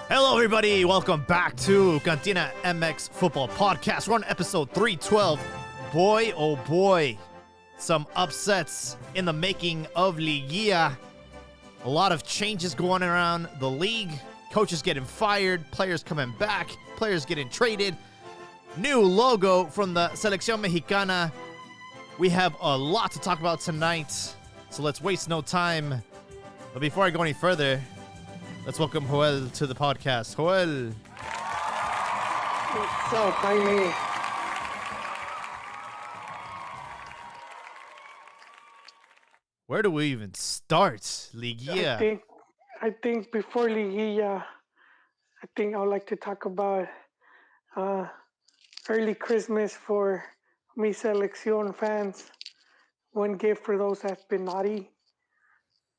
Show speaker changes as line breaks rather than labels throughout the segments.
Hello, everybody. Welcome back to Cantina MX Football Podcast. We're on episode 312. Boy, oh boy, some upsets in the making of Liguilla. A lot of changes going around the league. Coaches getting fired, players coming back, players getting traded. New logo from the Selección Mexicana. We have a lot to talk about tonight, so let's waste no time. But before I go any further, let's welcome Joel to the podcast. Joel.
What's up, Jaime?
Where do we even start? Liguilla.
I think before Liguilla, I think I would like to talk about early Christmas for Mi Selección fans. One gift for those that's been naughty,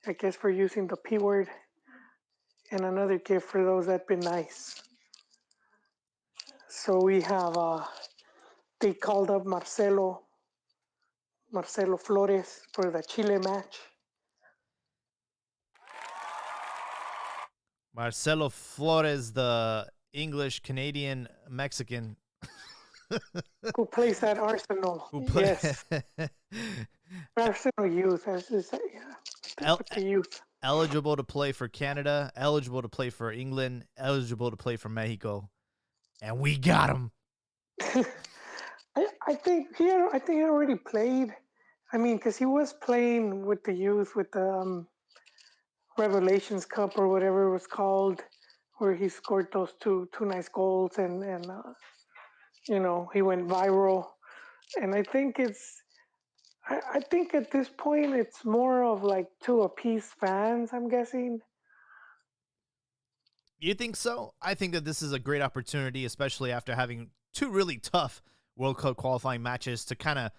I guess, for using the P word. And another gift for those that been nice. So we have, they called up Marcelo Flores for the Chile match.
Marcelo Flores, the English, Canadian, Mexican.
Who plays at Arsenal. Yes. Arsenal youth. That's the youth.
Eligible to play for Canada, eligible to play for England, eligible to play for Mexico. And we got him.
I think he already played. I mean, because he was playing with the youth, with the Revelations Cup or whatever it was called, where he scored those two nice goals and he went viral. And I think I think at this point it's more of like to appease fans, I'm guessing.
You think so? I think that this is a great opportunity, especially after having two really tough World Cup qualifying matches, to kind of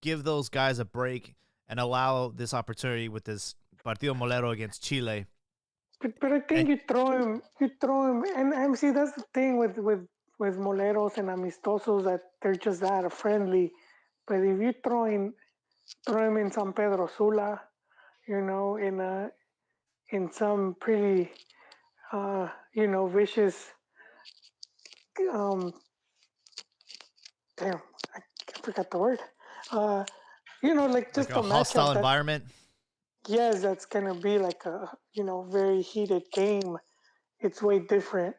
give those guys a break and allow this opportunity with this Partido Molero against Chile.
But I think you throw him, and see, that's the thing with Moleros and Amistosos, that they're just that friendly. But if you throw him in San Pedro Sula, in some pretty, vicious, damn, I forgot the word. Like just
like a hostile environment.
Yes, that's gonna be like a very heated game. It's way different,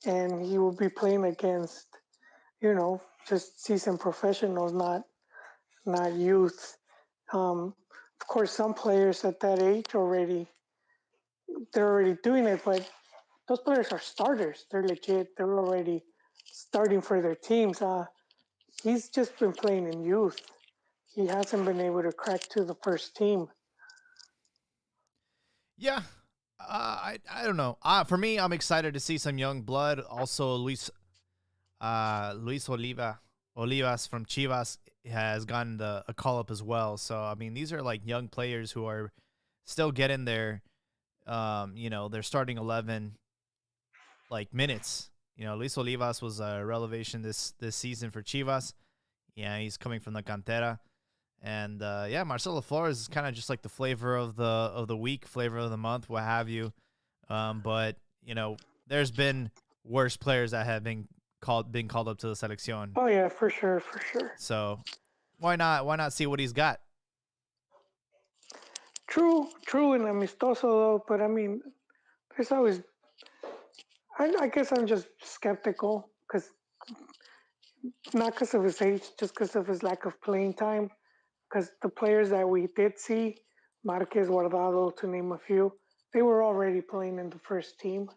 and he will be playing against just seasoned professionals, not youth. Of course, some players at that age they're already doing it, but those players are starters. They're legit. They're already starting for their teams. He's just been playing in youth. He hasn't been able to crack to the first team.
Yeah, I don't know. For me, I'm excited to see some young blood. Also, Luis Olivas from Chivas has gotten a call up as well. So I mean, these are like young players who are still getting their their starting 11 like minutes. Luis Olivas was a revelation this season for Chivas. Yeah, he's coming from the cantera. And Marcelo Flores is kind of just like the flavor of the week, flavor of the month, what have you. But there's been worse players that have been called up to the selección.
Oh yeah, for sure.
So why not see what he's got?
True, and amistoso though. But I mean, there's always. I guess I'm just skeptical not because of his age, just because of his lack of playing time. Because the players that we did see, Marquez, Guardado, to name a few, they were already playing in the first team.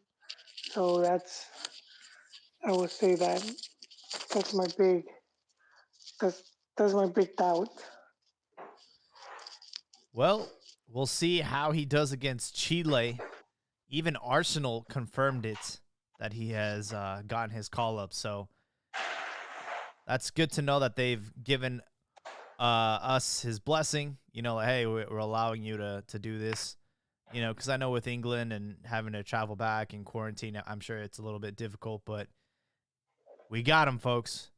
So I would say that's my big doubt.
Well, we'll see how he does against Chile. Even Arsenal confirmed it, that he has gotten his call up. So that's good to know that they've given us his blessing, like, hey, we're allowing you to do this, because I know with England and having to travel back and quarantine, I'm sure it's a little bit difficult, but we got him, folks.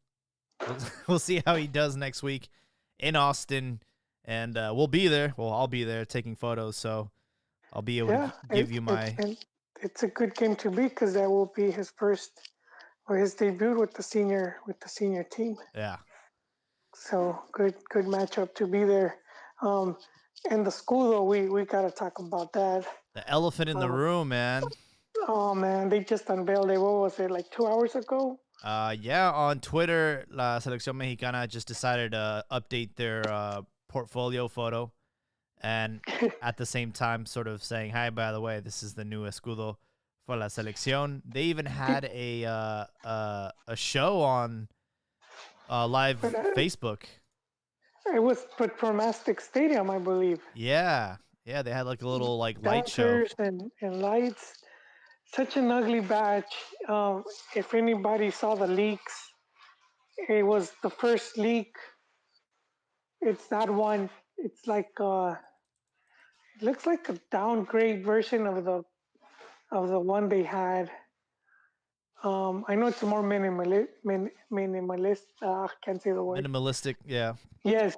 We'll see how he does next week in Austin, and we'll be there. Well, I'll be there taking photos, so I'll be able to
Yeah,
give you my
it's a good game to beat because that will be his first or his debut with the senior team.
yeah.
So good matchup to be there. Um, and the school though, we gotta talk about that.
The elephant in the
Um,
room, man.
oh man, they just unveiled it. What was it, like 2 hours ago?
Yeah, on Twitter, La Selección Mexicana just decided to update their portfolio photo, and at the same time, sort of saying, "Hi, by the way, this is the new escudo for la selección." They even had a show on
but
live Facebook.
it was but from Aztec Stadium, I believe.
Yeah, yeah, they had like a little like light show.
Dancers and lights. Such an ugly badge. If anybody saw the leaks, it was the first leak. It's that one. It's like it looks like a downgrade version of the one they had. I know it's more minimalist. Can't say the word.
Minimalistic, yeah.
Yes,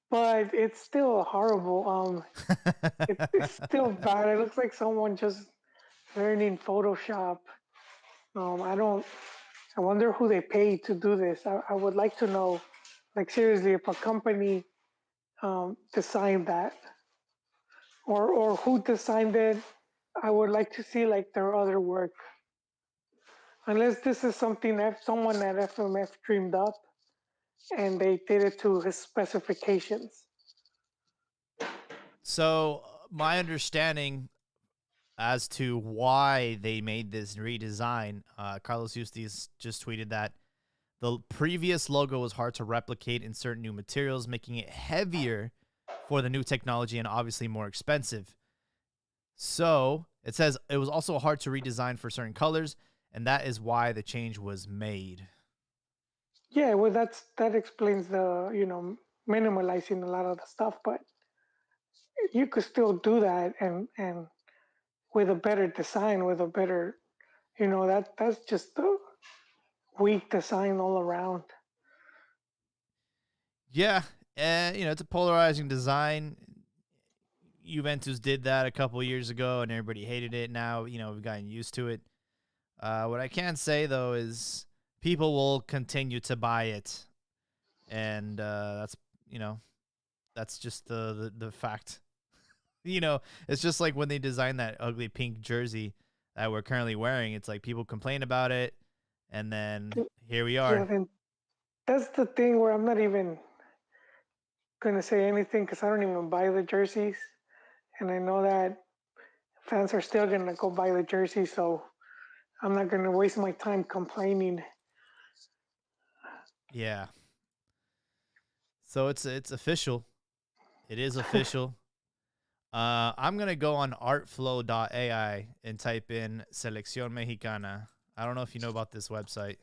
but it's still horrible. It's still bad. It looks like someone just learning Photoshop. I don't. I wonder who they paid to do this. I would like to know, like seriously, if a company designed that, or who designed it. I would like to see like their other work. Unless this is something that someone at FMF dreamed up and they did it to his specifications.
So my understanding as to why they made this redesign, Carlos Eustace just tweeted that the previous logo was hard to replicate, insert new materials, making it heavier for the new technology and obviously more expensive. So it says it was also hard to redesign for certain colors, and that is why the change was made.
Yeah, well, that explains the minimalizing a lot of the stuff, but you could still do that and with a better design, with a better that's just a weak design all around.
Yeah, and it's a polarizing design. Juventus did that a couple years ago, and everybody hated it. Now we've gotten used to it. What I can say though is people will continue to buy it, and that's just the fact. It's just like when they designed that ugly pink jersey that we're currently wearing. It's like people complain about it, and then here we
Yeah,
are.
then that's the thing where I'm not even gonna say anything because I don't even buy the jerseys, and I know that fans are still gonna go buy the jerseys, so I'm not gonna waste my time complaining.
Yeah. So it's official. It is official. I'm gonna go on artflow.ai and type in Selección Mexicana. I don't know if you know about this website.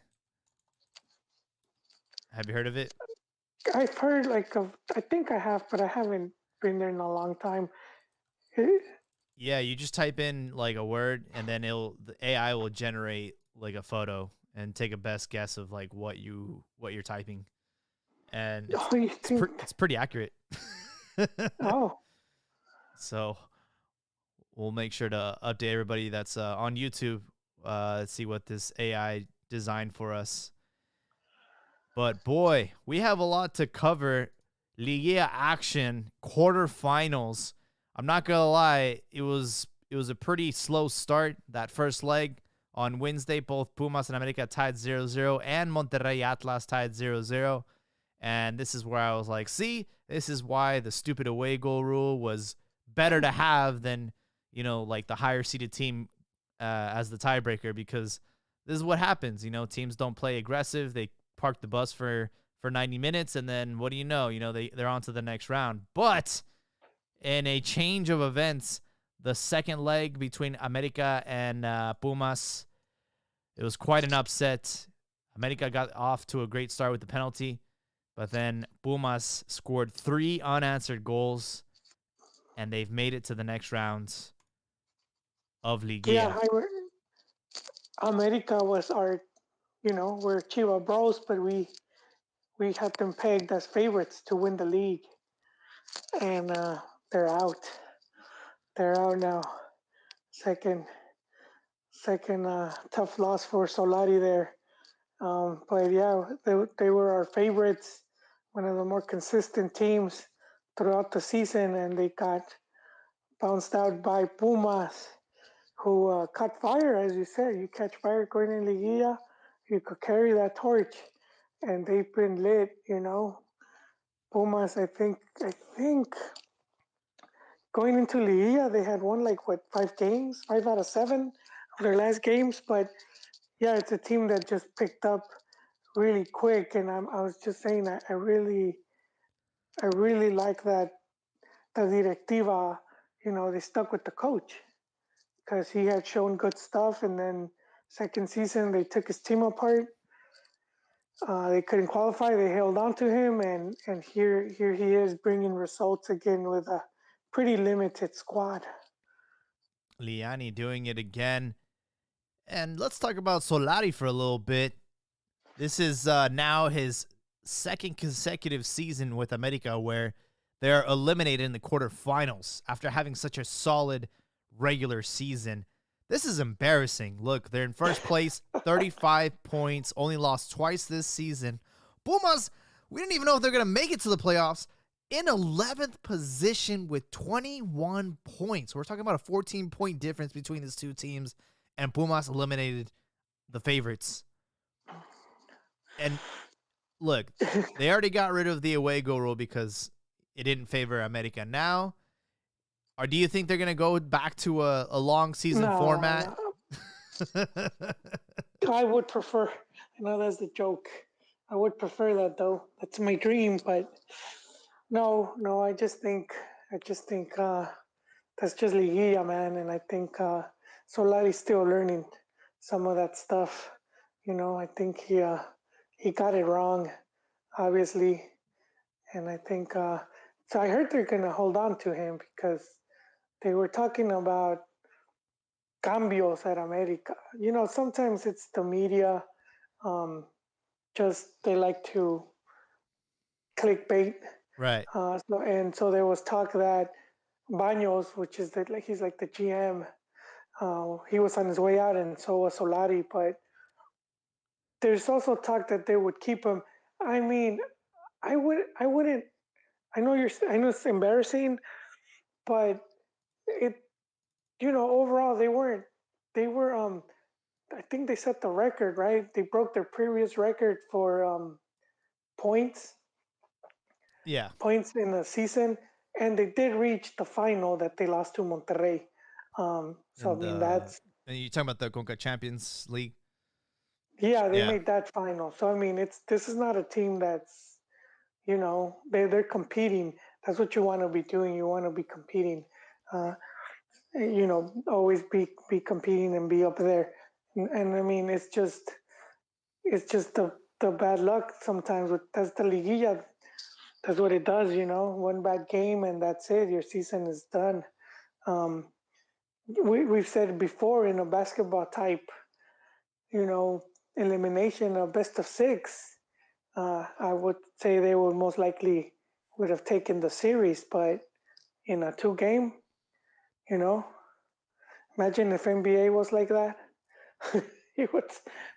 Have you heard of it?
I've heard I think I have, but I haven't been there in a long time. Eh,
Yeah, you just type in like a word, and then the AI will generate like a photo and take a best guess of like what you're typing, and
Oh, you think?
it's pretty accurate.
Oh,
So we'll make sure to update everybody that's on YouTube. See what this AI designed for us. But boy, we have a lot to cover. Liga action, quarterfinals. I'm not gonna lie, it was a pretty slow start. That first leg on Wednesday, both Pumas and America tied 0-0, and Monterrey Atlas tied 0-0. And this is where I was like, see, this is why the stupid away goal rule was better to have than, like the higher seeded team as the tiebreaker, because this is what happens. Teams don't play aggressive. They park the bus for 90 minutes, and then what do you know? They're on to the next round. But in a change of events, the second leg between America and Pumas, it was quite an upset. America got off to a great start with the penalty, but then Pumas scored 3 unanswered goals, and they've made it to the next round of
yeah.
Liguilla.
America was our, we're Chiva Bros, but we had them pegged as favorites to win the league. and they're out. They're out now. Second, second tough loss for Solari there. But yeah, they were our favorites, one of the more consistent teams throughout the season, and they got bounced out by Pumas, who caught fire, as you said. You catch fire going in Liguilla, you could carry that torch, and they've been lit. Pumas, I think going into Liguilla, they had won like what 5 games, 5 out of 7 of their last games. But yeah, it's a team that just picked up really quick, and I was just saying I really like that the directiva, they stuck with the coach because he had shown good stuff, and then second season they took his team apart. They couldn't qualify. They held on to him, and here he is bringing results again with a pretty limited squad.
Liani doing it again. And let's talk about Solari for a little bit. This is now his second consecutive season with America where they're eliminated in the quarterfinals after having such a solid regular season. This is embarrassing. Look, they're in first place, 35 points, only lost twice this season. Pumas, we didn't even know if they're going to make it to the playoffs. In 11th position with 21 points. We're talking about a 14-point difference between these two teams, and Pumas eliminated the favorites. And look, they already got rid of the away goal rule because it didn't favor America. Now, or do you think they're going to go back to a long season format?
No, I would prefer. I know that's the joke. I would prefer that though. That's my dream, but no. I just think that's just Liguilla, man, and I think Solari's still learning some of that stuff. I think he got it wrong, obviously, and I think so. I heard they're gonna hold on to him because they were talking about cambios at America. Sometimes it's the media, um, just they like to clickbait.
Right.
So there was talk that Baños, which is he's like the GM, he was on his way out, and so was Solari. But there's also talk that they would keep him. I mean, I wouldn't. I know it's embarrassing, but it, overall they weren't. They were. I think they set the record, right? They broke their previous record for points
Yeah.
points in the season, and they did reach the final that they lost to Monterrey. So I
And
mean
and you talking about the Conca Champions League?
yeah, they
Yeah.
made that final. So I mean, this is not a team that's they're competing. That's what you want to be doing. You want to be competing. Uh, always be competing and be up there. And I mean, it's just the bad luck sometimes with that's the liguilla. That's what it does. One bad game and that's it. Your season is done. Um, we've said it before in a basketball type, you know, elimination of best of six. I would say they would most likely would have taken the series, but in a two game, you know, imagine if NBA was like that. it would,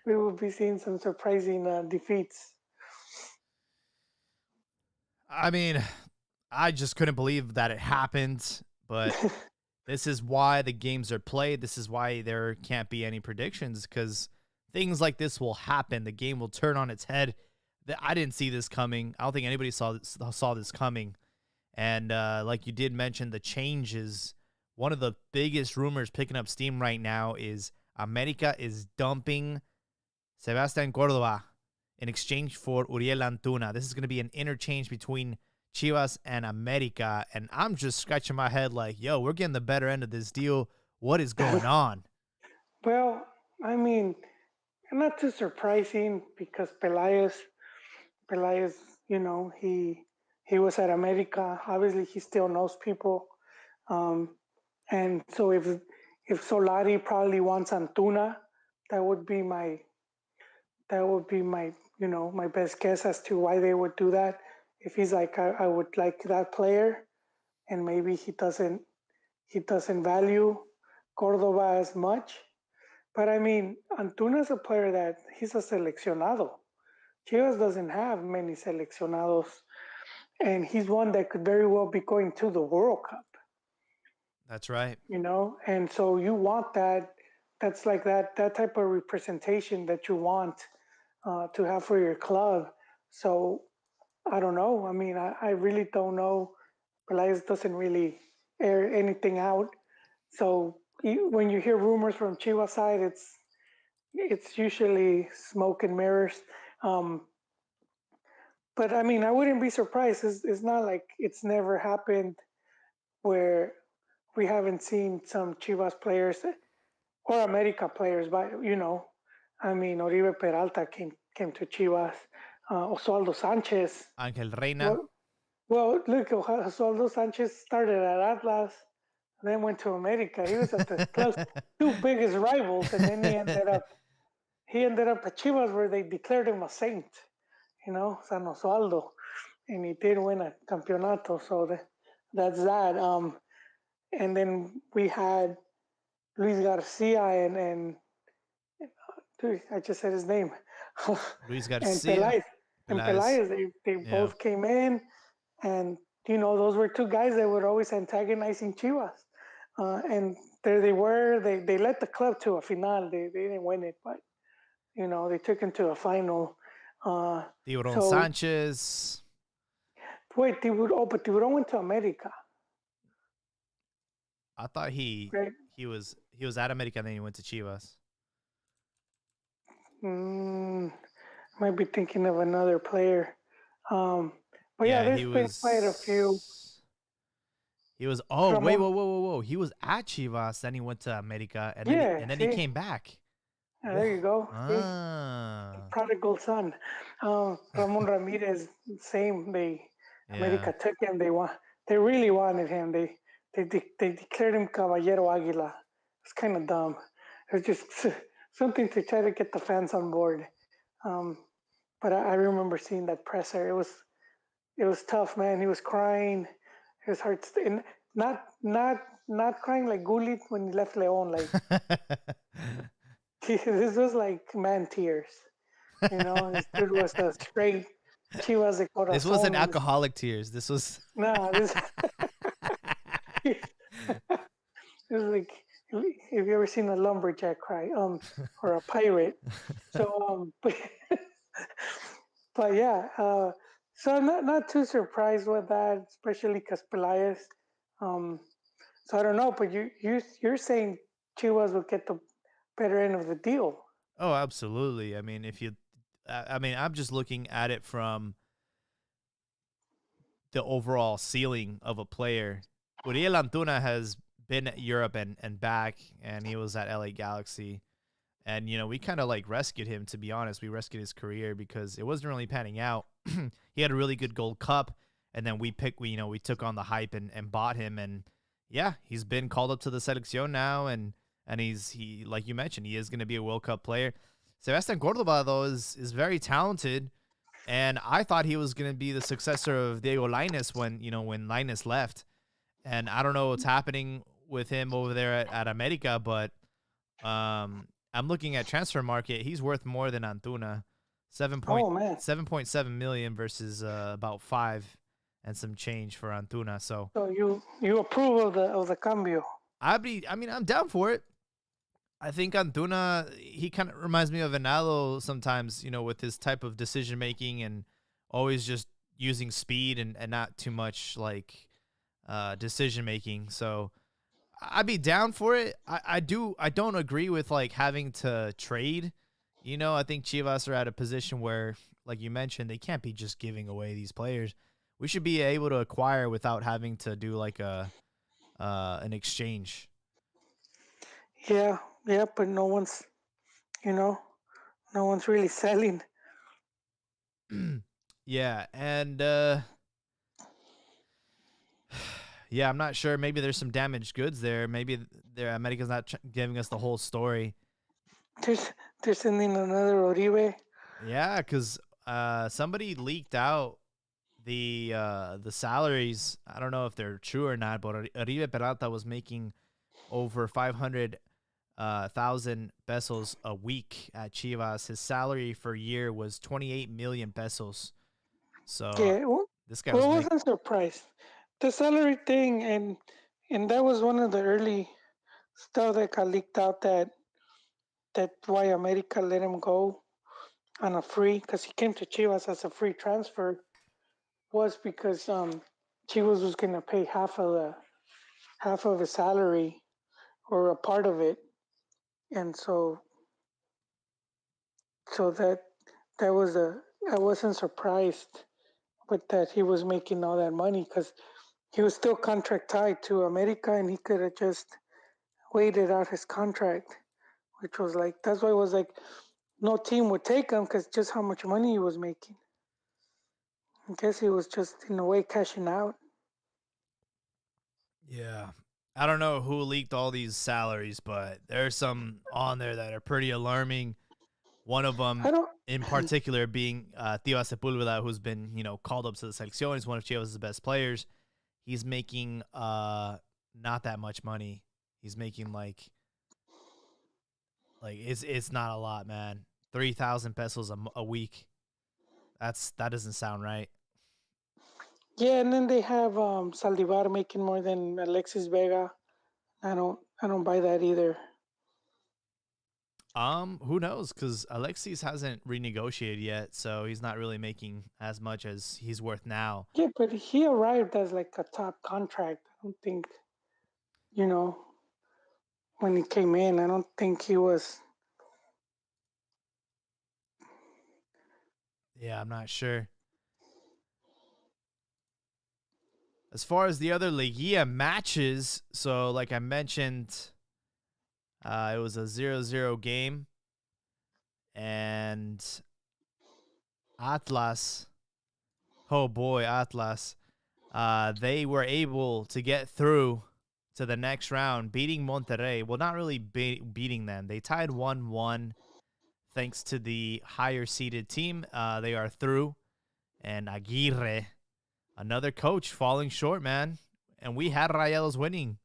we would be seeing some surprising defeats.
I mean, I just couldn't believe that it happened, but this is why the games are played. This is why there can't be any predictions because things like this will happen. The game will turn on its head. I didn't see this coming. I don't think anybody saw this coming. And like you did mention, the changes. One of the biggest rumors picking up steam right now is America is dumping Sebastian Cordova in exchange for Uriel Antuna. This is going to be an interchange between Chivas and America. And I'm just scratching my head like, yo, we're getting the better end of this deal. What is going on?
Well, I mean, not too surprising because Pelaez, he was at America. Obviously, he still knows people, um, and so if Solari probably wants Antuna, that would be my that would be my my best guess as to why they would do that. if he's like, I would like that player, and maybe he doesn't value Cordova as much. But I mean, Antuna's a player that he's a seleccionado. Chivas doesn't have many seleccionados, and he's one that could very well be going to the World Cup.
That's right.
And so you want that. That's like that type of representation that you want to have for your club. So I don't know. I mean, I really don't know. Elias doesn't really air anything out. So when you hear rumors from Chivas side, it's usually smoke and mirrors. Um, but I mean, I wouldn't be surprised. It's not like it's never happened where we haven't seen some Chivas players or America players. But I mean, Oribe Peralta came to Chivas. Osvaldo Sanchez.
Angel Reina.
Well, look, Osvaldo Sanchez started at Atlas, then went to America. He was at the club's two biggest rivals, and then he ended up at Chivas, where they declared him a saint. San Osvaldo, and he did win a campeonato. So that's that. And then we had Luis Garcia and dude, I just said his name,
Luis
and
Garcia.
Peláez. And
Peláez.
Peláez, they
Yeah.
both came in, and those were two guys that were always antagonizing Chivas. And there they were. They led the club to a final. They didn't win it, but they took him to a final.
Tiburon
So
Sanchez.
wait, but Tiburon went to America,
I thought he
right?
was at America and then he went to Chivas.
Might be thinking of another player. But yeah, there's been quite a few.
He was. Oh wait,
Ramon,
whoa! He was at Chivas, then he went to America, and
yeah,
then he
see,
came back.
there you go. See,
Ah,
prodigal son. Ramon Ramirez, same.
yeah.
America took him. They really wanted him. They declared him Caballero Águila. It's kind of dumb. It's just something to try to get the fans on board. But I remember seeing that presser. It was tough, man. He was crying. His heart, and not crying like Gullit when he left Leon. Like this was like man tears. This dude was a straight Chivas de
This wasn't
corazón.
alcoholic tears. This was.
Nah, this it was like, have you ever seen a lumberjack cry? Or a pirate. So but yeah, so I'm not too surprised with that, especially because Pelaez. Um, so I don't know, but you're saying Chivas will get the better end of the deal.
Oh, absolutely. I mean, I'm just looking at it from the overall ceiling of a player. Uriel Antuna has been at Europe and back, and he was at LA Galaxy. And, we kind of like rescued him, to be honest. We rescued his career because it wasn't really panning out. He had a really good Gold Cup, and then we took on the hype and bought him. And yeah, he's been called up to the selección now, and he like you mentioned, he is going to be a World Cup player. Sebastian Cordova, though, is very talented, and I thought he was going to be the successor of Diego Lainez when Lainez left. And I don't know what's happening with him over there at America, but I'm looking at transfer market. He's worth more than Antuna. 7.7 million versus about 5 and some change for Antuna. So
you approve of the cambio?
I'm down for it. I think Antuna, he kind of reminds me of Venado sometimes, with his type of decision making and always just using speed and not too much like decision making. So I'd be down for it. I don't agree with like having to trade. I think Chivas are at a position where, like you mentioned, they can't be just giving away these players. We should be able to acquire without having to do like an exchange.
Yeah, but no one's really selling.
Yeah, and yeah, I'm not sure. Maybe there's some damaged goods there. Maybe America's not giving us the whole story.
They're sending another Oribe.
Yeah, because somebody leaked out the salaries. I don't know if they're true or not, but Oribe Peralta was making over 500,000 pesos a week at Chivas. His salary for a year was 28 million pesos. So
Yeah, well,
this guy
well,
was
I
making.
wasn't surprised. The salary thing, and that was one of the early stuff that got leaked out that why America let him go on a free because he came to Chivas as a free transfer was because Chivas was gonna pay half of his salary or a part of it, and so that was a I wasn't surprised with that he was making all that money because he was still contract tied to America and he could have just waited out his contract, which was like that's why it was like no team would take him because just how much money he was making. I guess he was just in a way cashing out.
Yeah. I don't know who leaked all these salaries, but there's some on there that are pretty alarming. One of
I
them
don't.
in particular being Tio Sepulveda, who's been, called up to the selección. He's one of Chivas' best players. He's making not that much money. He's making like it's not a lot, man. 3,000 pesos a week. That doesn't sound right.
Yeah, and then they have Saldivar making more than Alexis Vega. I don't buy that either.
Who knows? Because Alexis hasn't renegotiated yet, so he's not really making as much as he's worth now.
Yeah, but he arrived as like a top contract. I don't think you know when he came in. I don't think he was.
Yeah, I'm not sure. As far as the other Liguilla matches, so like I mentioned, it was a 0-0 game, and Atlas, oh boy, Atlas, they were able to get through to the next round, beating Monterrey. Well, not really beating them. They tied 1-1 thanks to the higher seeded team. They are through, and Aguirre, another coach, falling short, man. And we had Rayados winning.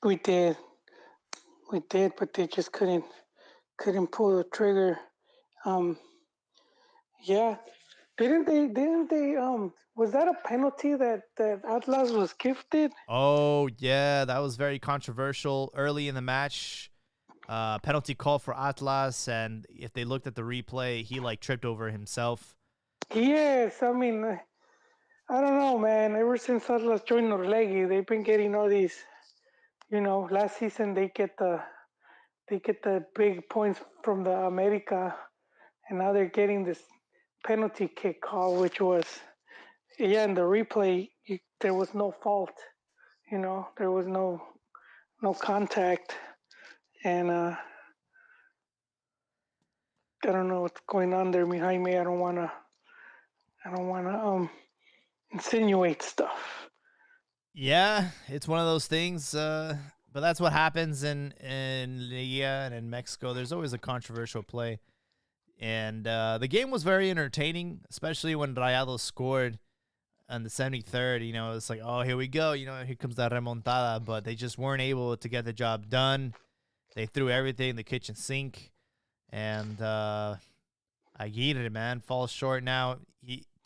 We did, we did, but they just couldn't pull the trigger. Um, yeah, Didn't they? Was that a penalty that Atlas was gifted?
Oh, yeah, that was very controversial early in the match. Penalty call for Atlas, and if they looked at the replay, he like tripped over himself.
Yes, I mean, I don't know, man. Ever since Atlas joined Norlegi, they've been getting all these. Last season they get the big points from the America, and now they're getting this penalty kick call, which was yeah. In the replay, there was no fault. There was no contact, and I don't know what's going on there, Jaime. I don't wanna insinuate stuff.
Yeah, it's one of those things. But that's what happens in Liga and in Mexico. There's always a controversial play, and the game was very entertaining, especially when Rayados scored on the 73rd. It's like, oh, here we go. Here comes that remontada, but they just weren't able to get the job done. They threw everything in the kitchen sink, and Aguirre, man, falls short now.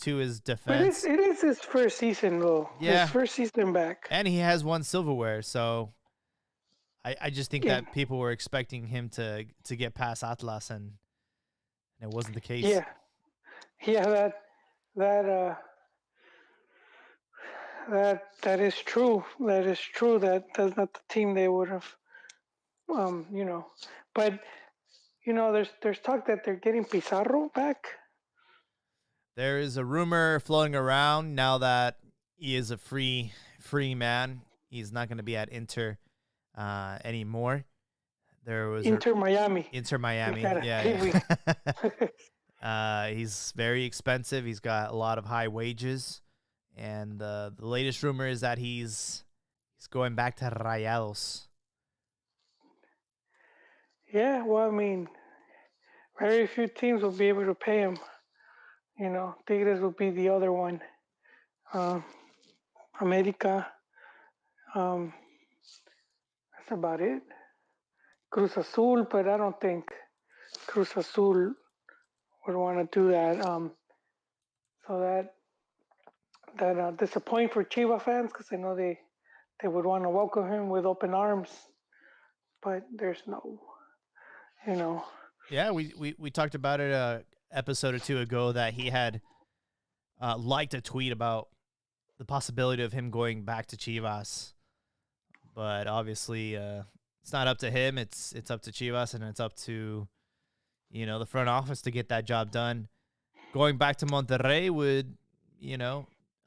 To his
But
defense.
it is his first season though. His
Yeah,
first season back.
and he has won silverware, so I just think
Yeah,
that people were expecting him to get past Atlas, and it wasn't the case.
yeah, yeah. That that is true. That is true. That's not the team they would have. Um, you know, but there's talk that they're getting Pizarro back.
There is a rumor floating around now that he is a free man. He's not going to be at Inter anymore. There was a
Inter Miami.
Inter
We
Miami.
gotta
Yeah,
hey,
yeah.
we
He's very expensive. He's got a lot of high wages, and the latest rumor is that he's going back to Rayados.
yeah. Well, I mean, very few teams will be able to pay him. Tigres would be the other one. Uh, America, um, that's about it. Cruz Azul, but I don't think Cruz Azul would want to do that. So that disappoint for Chiva fans because I know they would want to welcome him with open arms, but there's no, you know.
Yeah, we talked about it a episode or two ago that he had liked a tweet about the possibility of him going back to Chivas, but obviously it's not up to him. It's up to Chivas, and it's up to the front office to get that job done. Going back to Monterrey would,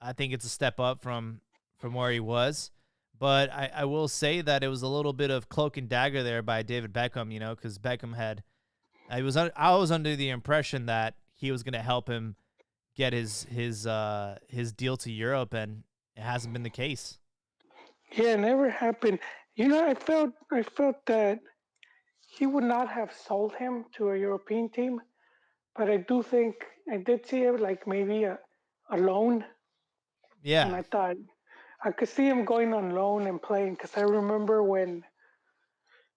I think it's a step up from where he was. But I will say that it was a little bit of cloak and dagger there by David Beckham, because Beckham I was under the impression that he was going to help him get his deal to Europe, and it hasn't been the case.
Yeah, it never happened. I felt that he would not have sold him to a European team, but I do think I did see it like maybe a loan, and
Yeah.
I thought I could see him going on loan and playing because I remember when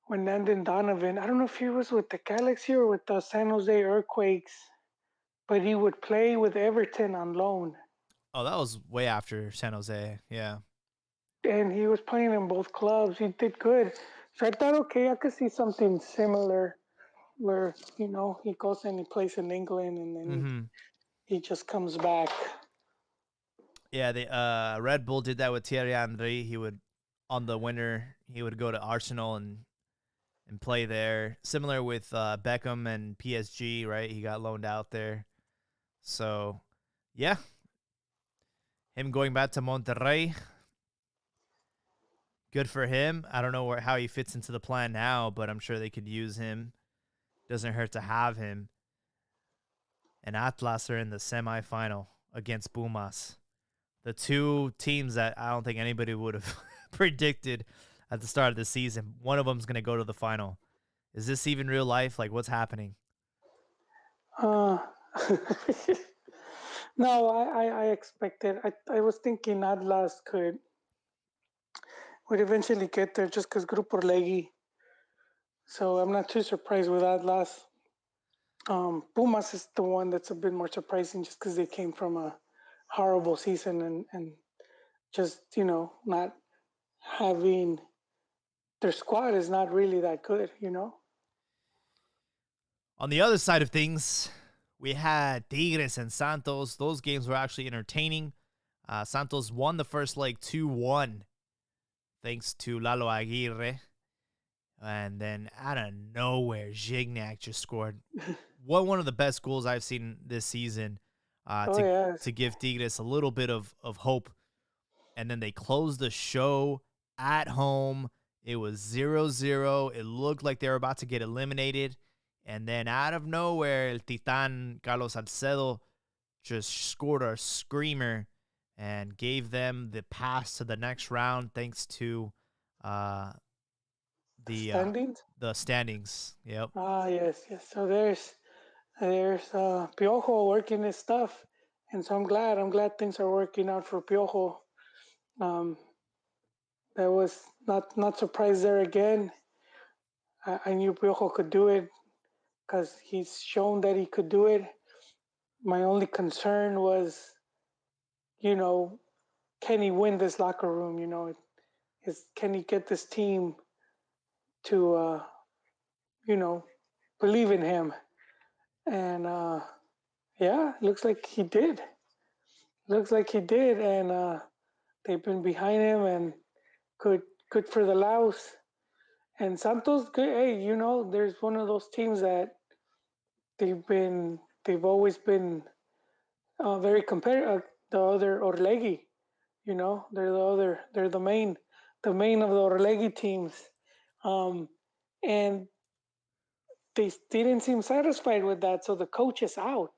Landon Donovan, I don't know if he was with the Galaxy or with the San Jose Earthquakes, but he would play with Everton on loan,
Oh, that was way after San Jose. Yeah.
and he was playing in both clubs. He did good, so I thought, okay, I could see something similar where he goes and he plays in England, and then
Mm-hmm.
he just comes back.
Yeah, the Red Bull did that with Thierry Henry. He would on the winter he would go to Arsenal and play there. Similar with Beckham and PSG, right? He got loaned out there. So, yeah, him going back to Monterrey, good for him. I don't know how he fits into the plan now, but I'm sure they could use him. Doesn't hurt to have him. And Atlas are in the semifinal against Pumas. The two teams that I don't think anybody would have predicted at the start of the season. One of them's going to go to the final. Is this even real life? Like, what's happening?
Uh, no, I expected. I was thinking Atlas would eventually get there just because Grupo Orlegui. So I'm not too surprised with Atlas. Pumas is the one that's a bit more surprising just because they came from a horrible season and just not having their squad is not really that good.
On the other side of things, we had Tigres and Santos. Those games were actually entertaining. Santos won the first leg 2-1 thanks to Lalo Aguirre. And then out of nowhere, Gignac just scored one of the best goals I've seen this season
Oh yes.
to give Tigres a little bit of hope. And then they closed the show at home. It was 0-0. It looked like they were about to get eliminated. And then out of nowhere, El Titan Carlos Salcedo just scored a screamer and gave them the pass to the next round thanks to
Standings.
the standings. Yep.
Ah yes, yes. So there's Piojo working his stuff, and so I'm glad things are working out for Piojo. Um, that was not surprised there again. I knew Piojo could do it because he's shown that he could do it. My only concern was, you know, can he win this locker room? Can he get this team to, believe in him? And yeah, looks like he did. Looks like he did, and they've been behind him, and good, good for the Laos. And Santos, good. Hey, there's one of those teams that they've always been very competitive. The other Orlegi, they're the main of the Orlegi teams, um, and they didn't seem satisfied with that. So the coach is out.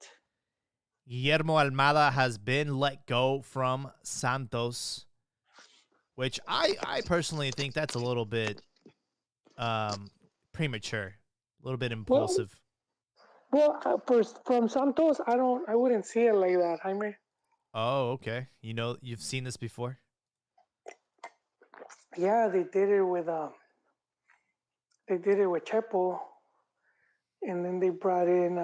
Guillermo Almada has been let go from Santos, which I personally think that's a little bit premature, a little bit
Well,
impulsive.
Well, from Santos, I wouldn't see it like that, Jaime.
Oh, okay. You know, you've seen this before.
Yeah, they did it with Chepo, and then they brought in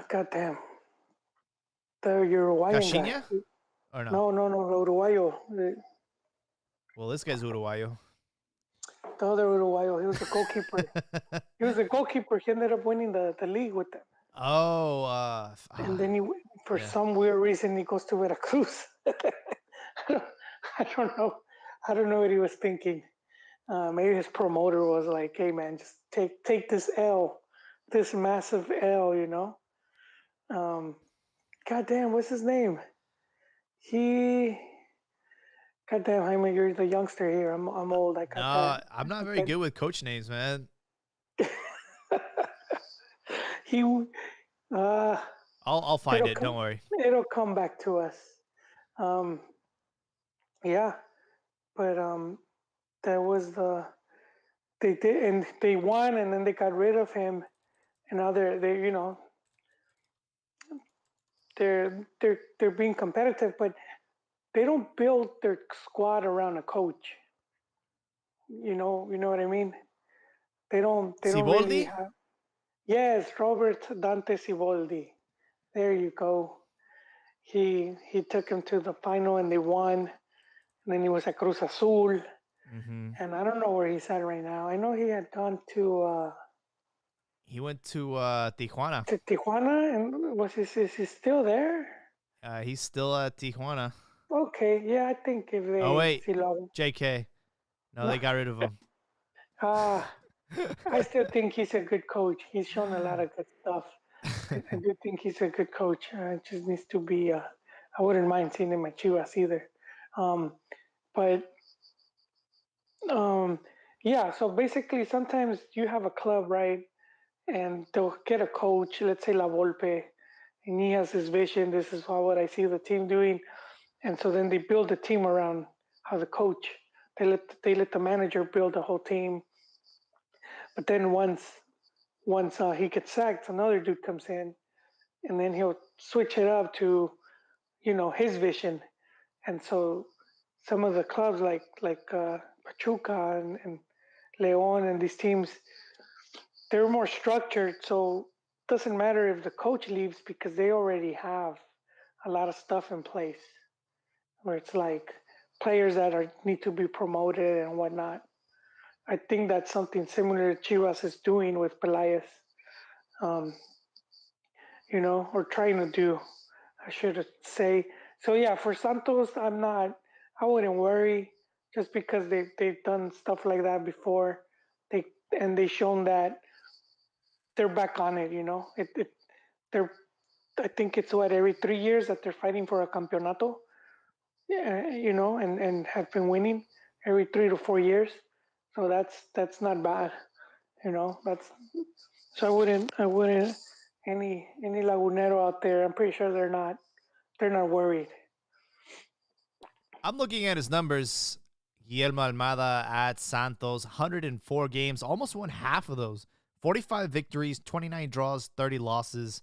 goddamn, the Uruguayan guy.
Caixinha or no?
No, the Uruguayo,
Well, this guy's Uruguayo.
the other Uruguayo. He was the goalkeeper. He was the goalkeeper. He ended up winning the league with them.
Oh,
And then for
yeah.
some weird reason, he goes to Veracruz. I don't, I don't know. I don't know what he was thinking. Maybe his promoter was like, "Hey, man, just take this L, this massive L, you know." Goddamn, what's his name? He. Goddamn, Jaime, you're the youngster here. I'm old. I got
No,
that.
I'm not
I
very
got
good with coach names, man.
that. He. Uh,
I'll find
it'll
it.
come.
Don't worry.
It'll come back to us. Um, yeah, but that was they did, and they won, and then they got rid of him, and now they they're being competitive, but they don't build their squad around a coach. You know what I mean? They don't really
Siboldi?
have. Yes, Robert Dante Siboldi. There you go. He took him to the final and they won. And then he was at Cruz Azul,
Mm-hmm.
and I don't know where he's at right now. I know he had gone to
He went to Tijuana.
Tijuana, and is he still there?
He's still at Tijuana.
Okay, yeah, I think if
Oh
they
wait,
see Lo,
JK. No,
no,
they got rid of him.
I still think he's a good coach. He's shown a lot of good stuff. I do think he's a good coach. It just needs to be. I wouldn't mind seeing him at Chivas either. Um, but um, yeah, so basically, sometimes you have a club, right? And they'll get a coach, let's say La Volpe, and he has his vision. This is what I see the team doing, and so then they build a team around how the coach. They let the manager build the whole team, but then once he gets sacked, another dude comes in, and then he'll switch it up to his vision. And so some of the clubs like Pachuca and Leon and these teams, they're more structured. So it doesn't matter if the coach leaves because they already have a lot of stuff in place where it's like players that need to be promoted and whatnot. I think that's something similar to Chivas is doing with Pelaez, um, or trying to do, I should say. So yeah, for Santos, I wouldn't worry just because they've done stuff like that before. They they've shown that they're back on it. They're I think it's what every 3 years that they're fighting for a campeonato. Yeah, and have been winning every 3 to 4 years. So that's not bad. That's so I wouldn't any lagunero out there. I'm pretty sure they're not worried.
I'm looking at his numbers. Guillermo Almada at Santos, 104 games, almost won half of those. 45 victories, 29 draws, 30 losses,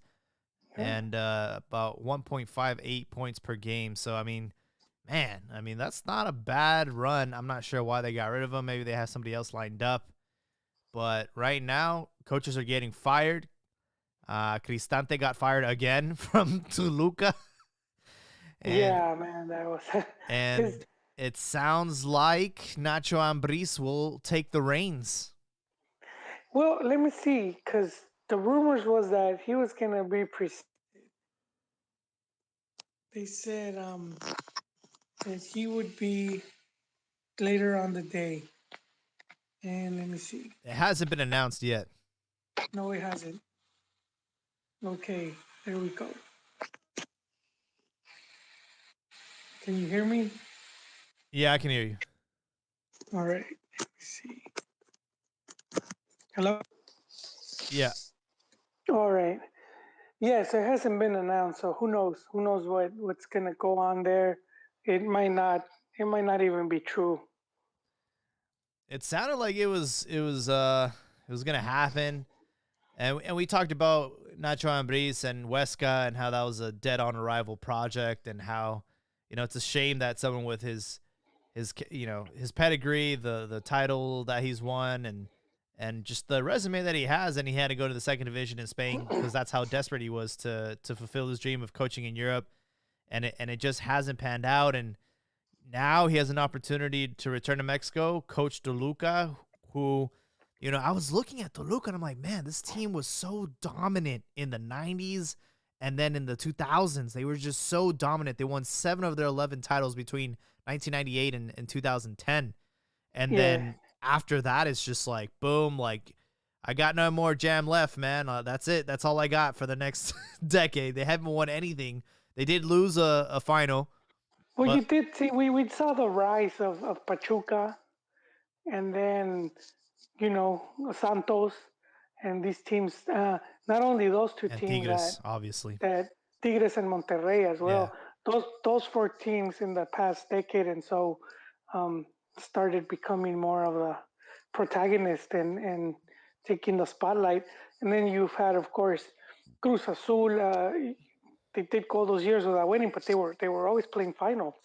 Yeah.
and about 1.58 points per game. So, man, that's not a bad run. I'm not sure why they got rid of him. Maybe they have somebody else lined up. But right now, coaches are getting fired. Cristante got fired again from Toluca. And
Yeah, man, that was his.
and it sounds like Nacho Ambriz will take the reins.
Well, let me see, because the rumors was that he was gonna be They said that he would be later on the day, and let me see.
It hasn't been announced yet.
No, it hasn't. Okay, there we go. Can you hear me?
Yeah, I can hear you.
All right. Let me see. Hello.
Yeah.
All right. Yes, it hasn't been announced, so who knows? Who knows what's gonna go on there? It might not. It might not even be true.
It sounded like it was gonna happen. And we talked about Nacho Ambriz and Huesca and how that was a dead on arrival project, and how, it's a shame that someone with his pedigree, the title that he's won, and just the resume that he has, and he had to go to the second division in Spain because that's how desperate he was to fulfill his dream of coaching in Europe, and it just hasn't panned out. And now he has an opportunity to return to Mexico, coach Toluca, who, I was looking at Toluca and I'm like, man, this team was so dominant in the 90s and then in the 2000s. They were just so dominant. They won 7 of their 11 titles between 1998 and 2010. And
Yeah.
then after that, it's just like, boom, like, I got no more jam left, man. That's it. That's all I got for the next decade. They haven't won anything. They did lose a final.
Well,
But
you did see we saw the rise of Pachuca, and then Santos, and these teams. Not only those two
and
teams
Tigres, obviously.
that Tigres and Monterrey as
Yeah.
well. Those 4 teams in the past decade and so um, started becoming more of a protagonist and taking the spotlight. And then you've had, of course, Cruz Azul. They did go those years without winning, but they were always playing finals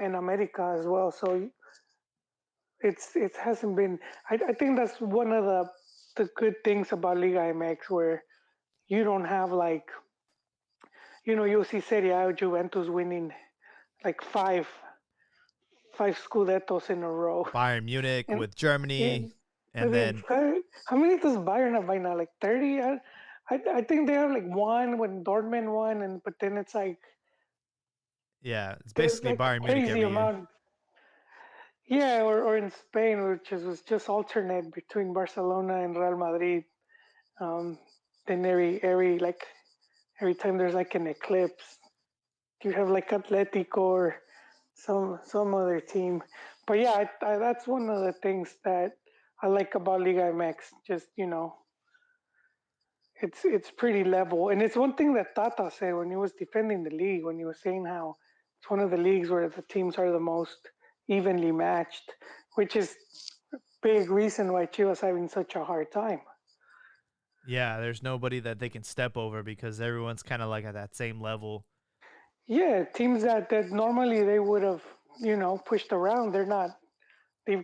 in America as well. So it hasn't been. I think that's one of the good things about Liga MX, where you don't have like you'll see Serie A, Juventus winning like five Scudettos in a row.
Bayern Munich
And
with Germany,
in,
and then
how many does Bayern have by now? Like 30? I think they have like one when Dortmund won, but then it's like
yeah, it's
there's
basically
like a
Bayern Munich
crazy
every year.
amount. Yeah, or in Spain, which was just alternate between Barcelona and Real Madrid. Um, then every time there's like an eclipse, you have like Atletico or some other team. But yeah, that's one of the things that I like about Liga MX. Just it's pretty level, and it's one thing that Tata said when he was defending the league, when he was saying how it's one of the leagues where the teams are the most evenly matched, which is a big reason why Chivas having such a hard time.
Yeah, there's nobody that they can step over because everyone's kind of like at that same level.
Yeah, teams that normally they would have pushed around, they're not. They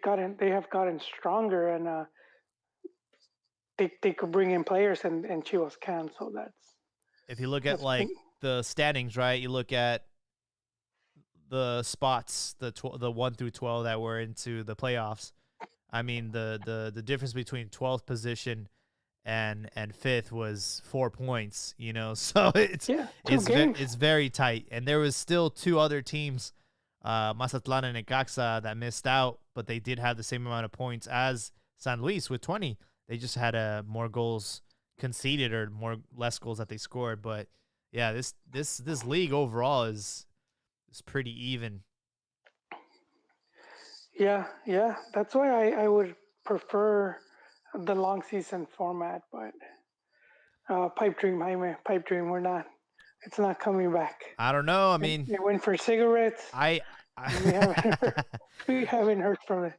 have gotten stronger, and they could bring in players, and Chivas can. So
If you look at
that's
like
been,
the standings, right? You look at the spots, the 1 through 12 that were into the playoffs. I mean, the difference between 12th position and fifth was 4 points, so it's
yeah, two
it's
games.
it's very tight. And there was still 2 other teams, Mazatlan and Necaxa, that missed out, but they did have the same amount of points as San Luis with 20. They just had more goals conceded or less goals that they scored. But yeah, this league overall is pretty even.
Yeah. That's why I would prefer the long season format. But pipe dream, Jaime, pipe dream. We're not. It's not coming back.
I don't know. I
They,
mean,
they went for cigarettes.
I,
And we haven't heard, we haven't heard from it.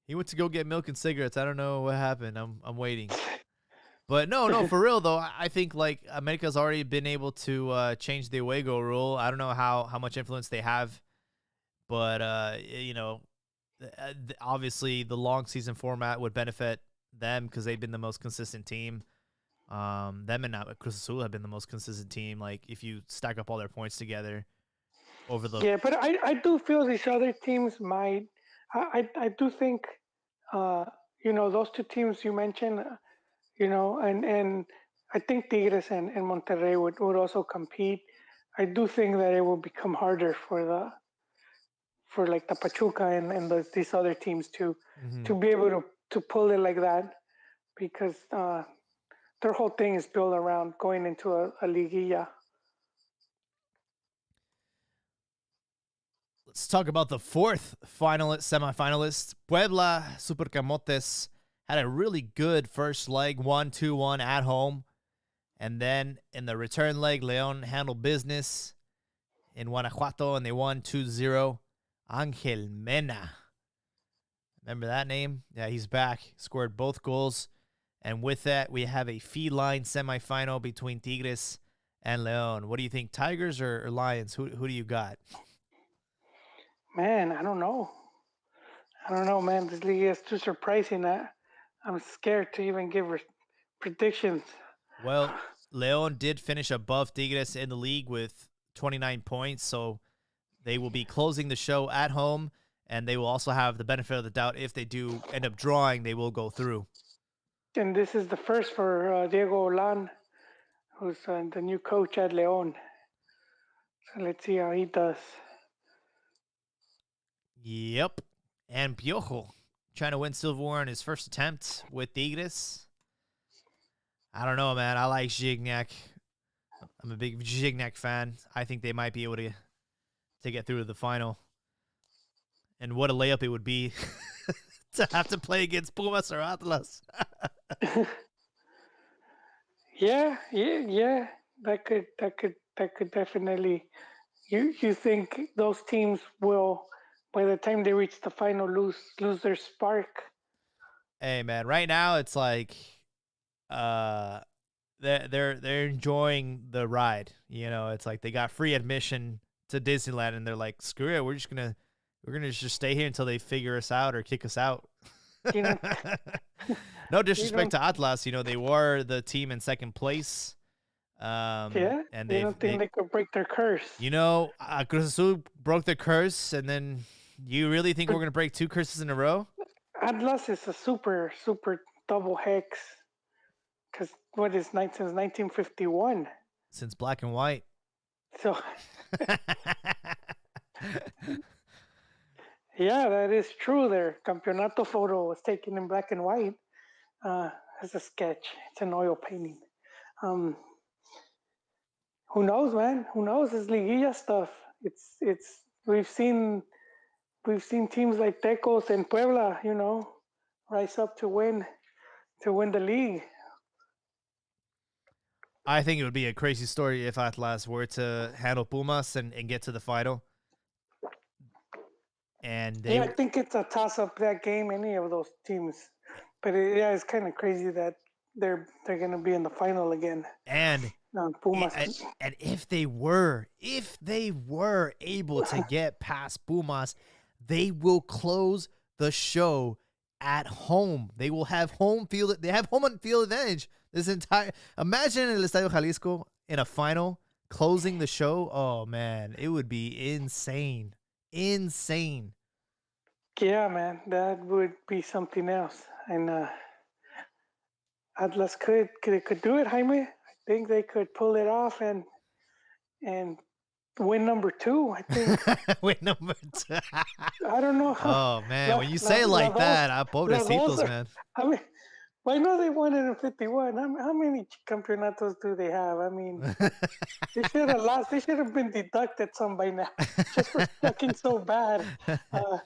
he went to go get milk and cigarettes. I don't know what happened. I'm waiting. But no, for real though, I think like America's already been able to change the away goal rule. I don't know how much influence they have, but obviously the long season format would benefit them because they've been the most consistent team. Them and Cruz Azul have been the most consistent team. Like if you stack up all their points together over the
Yeah, but I do feel these other teams might. I do think, uh, those 2 teams you mentioned, and I think Tigres and Monterrey would also compete. I do think that it will become harder for like the Pachuca and these other teams to
Mhm.
be able to pull it like that, because their whole thing is built around going into a liguilla.
Let's talk about the 4th semifinalist. Puebla Supercamotes had a really good first leg, 1-2-1 at home. And then in the return leg, Leon handled business in Guanajuato and they won 2-0. Angel Mena. Remember that name? Yeah, he's back. Scored both goals. And with that, we have a Feline Semi-Final between Tigres and León. What do you think, Tigers or Lions? Who do you got?
Man, I don't know. I don't know, man. This league is too surprising. I'm scared to even give predictions.
Well, León did finish above Tigres in the league with 29 points, so they will be closing the show at home, and they will also have the benefit of the doubt. If they do end up drawing, they will go through.
And this is the first for Diego Olan, who's the new coach at León. So let's see how he does.
Yep. And Piojo trying to win silverware in his first attempt with Tigres. I don't know, man. I like Gignac. I'm a big Gignac fan. I think they might be able to get through to the final. And what a layup it would be to have to play against Pumas or Atlas.
Yeah. That could definitely. You think those teams will, by the time they reach the final, lose their spark?
Hey, man. Right now, it's like they're enjoying the ride. You know, it's like they got free admission to Disneyland, and they're like, screw it, we're gonna just stay here until they figure us out or kick us out.
You know,
No disrespect to Atlas, you know, they were the team in second place.
yeah,
and
you don't think they could break their curse?
You know, Cruz Azul broke their curse, and then you really think we're gonna break 2 curses in a row?
Atlas is a super double hex. Because what is since 1951?
Since black and white.
So, yeah, that is true. Their campeonato photo was taken in black and white as a sketch. It's an oil painting. Who knows, man? Who knows? It's liguilla stuff. It's we've seen teams like Tecos and Puebla, you know, rise up to win the league.
I think it would be a crazy story if Atlas were to handle Pumas and get to the final. And
I think it's a toss-up, that game, any of those teams. But it's kind of crazy that they're going to be in the final again.
And
Pumas.
And if they were able to get past Pumas, they will close the show at home. They will have home field. They have home field advantage. Imagine El Estadio Jalisco in a final, closing the show. Oh man, it would be insane. Insane.
Yeah, man, that would be something else. And Atlas could do it, Jaime. I think they could pull it off and win number 2. I think.
Win number 2.
I don't know.
Oh man, when you say it like that, pobrecitos, man.
I mean, why not they won it in 51? How many campeonatos do they have? I mean, they should have lost. They should have been deducted some by now, just for sucking so bad. No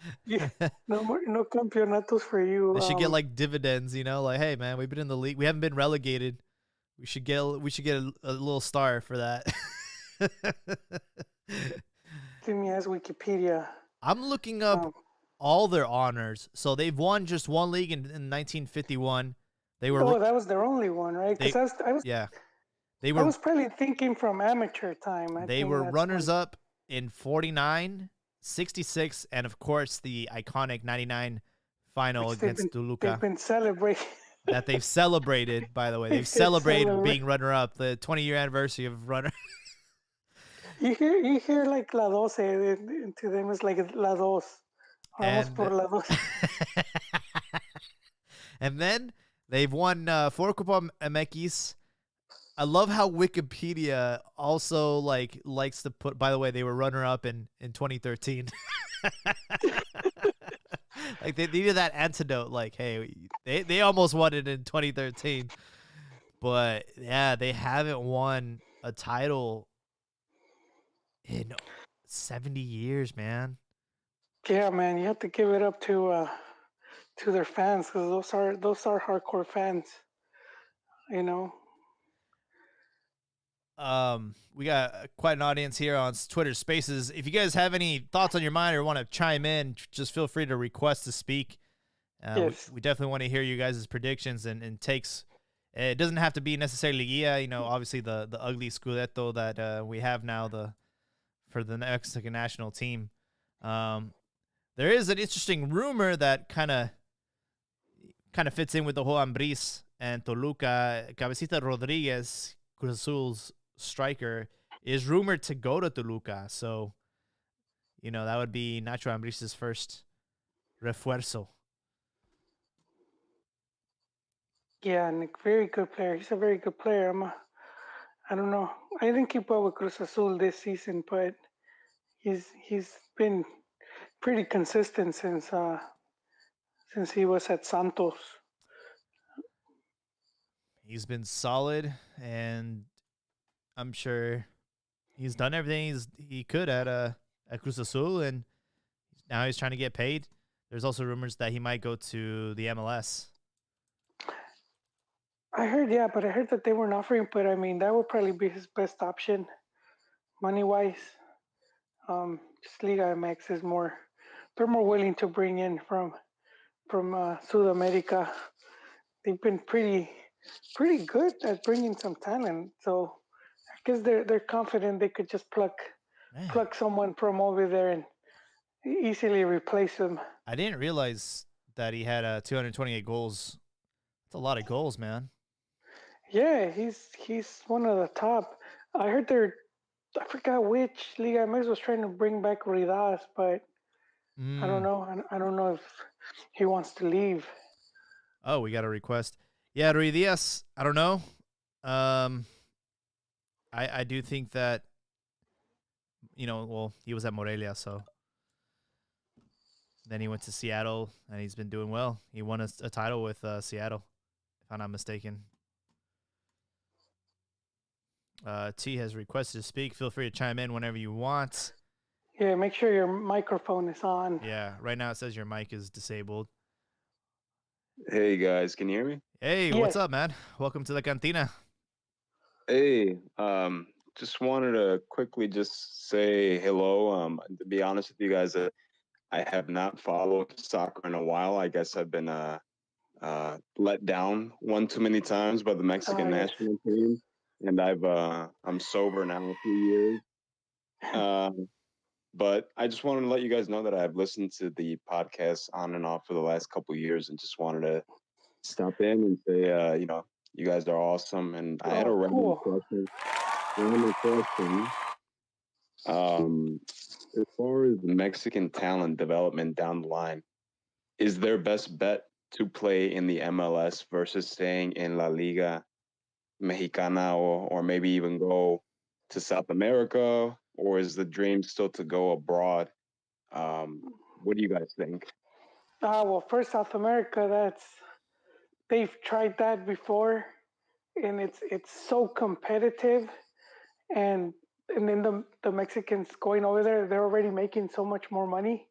campeonatos for you.
They should get like dividends, you know, like, hey man, we've been in the league. We haven't been relegated. We should get a little star for that.
Give me as Wikipedia.
I'm looking up all their honors. So they've won just one league in 1951. They were.
That was their only one, right?
They were. I
was probably thinking from amateur time.
They were runners up in 49, 66, and of course the iconic 99 final against Toluca.
They've been celebrating.
That they've celebrated, by the way. They've celebrated being runner-up, the 20-year anniversary of runner.
You hear like La Doce, to them it's like La Dos. Vamos por La Dos.
And then they've won 4 Copa MX. I love how Wikipedia also likes to put, by the way, they were runner-up in 2013. Like they needed that antidote, like, hey, they almost won it in 2013. But yeah, they haven't won a title in 70 years, man.
Yeah, man, you have to give it up to their fans, because those are hardcore fans, you know.
We got quite an audience here on Twitter Spaces. If you guys have any thoughts on your mind or want to chime in, just feel free to request to speak.
Yes.
We definitely want to hear you guys' predictions and takes. It doesn't have to be necessarily Liguilla, obviously the ugly Scudetto that we have now for the Mexican national team. There is an interesting rumor that kind of fits in with the whole Ambris and Toluca. Cabecita Rodriguez, Cruz Azul's striker, is rumored to go to Toluca. So, that would be Nacho Ambris's first refuerzo.
Yeah, and a very good player. He's a very good player. I don't know. I didn't keep up with Cruz Azul this season, but he's been pretty consistent since he was at Santos.
He's been solid, and I'm sure he's done everything he could at Cruz Azul, and now he's trying to get paid. There's also rumors that he might go to the MLS.
I heard that they weren't offering, but I mean that would probably be his best option, money wise. Just Liga MX is more. They're more willing to bring in from South America. They've been pretty good at bringing some talent. So I guess they're confident they could just pluck someone from over there and easily replace him.
I didn't realize that he had 228 goals. That's a lot of goals, man.
Yeah, he's one of the top. I heard I forgot which Liga MX was trying to bring back Ridas, but I don't know. I don't know if he wants to leave.
Oh, we got a request. Yeah, Rui Diaz. I don't know. I do think that he was at Morelia, so then he went to Seattle, and he's been doing well. He won a title with Seattle, if I'm not mistaken. T has requested to speak. Feel free to chime in whenever you want.
Yeah, make sure your microphone is on.
Yeah, right now it says your mic is disabled.
Hey guys, can you hear me?
Hey,
Yes.
What's up, man? Welcome to the Cantina.
Hey, just wanted to quickly just say hello. To be honest with you guys, I have not followed soccer in a while. I guess I've been let down one too many times by the Mexican national team, and I'm sober now a few years. But I just wanted to let you guys know that I've listened to the podcast on and off for the last couple of years, and just wanted to stop in and say, you guys are awesome. And I had a random question. As far as Mexican talent development down the line, is their best bet to play in the MLS versus staying in La Liga Mexicana, or maybe even go to South America, or is the dream still to go abroad? What do you guys think?
Well, for South America, they've tried that before, and it's so competitive, and then the Mexicans going over there, they're already making so much more money,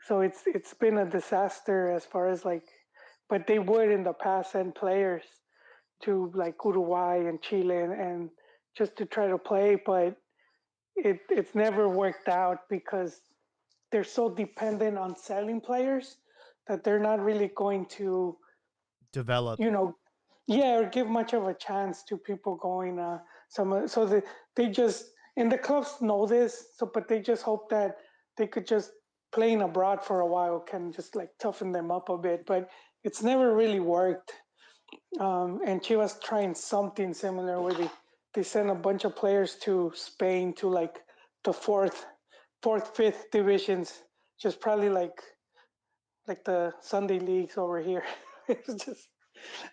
so it's been a disaster as far as but they would in the past send players to like Uruguay and Chile and just to try to play, but it's never worked out because they're so dependent on selling players that they're not really going to
develop,
or give much of a chance to people going so they just, and the clubs know this, but they just hope that they could just playing abroad for a while can just like toughen them up a bit, but it's never really worked. And Chivas trying something similar where they send a bunch of players to Spain to like the fourth, fifth divisions, just probably like the Sunday leagues over here. It's just,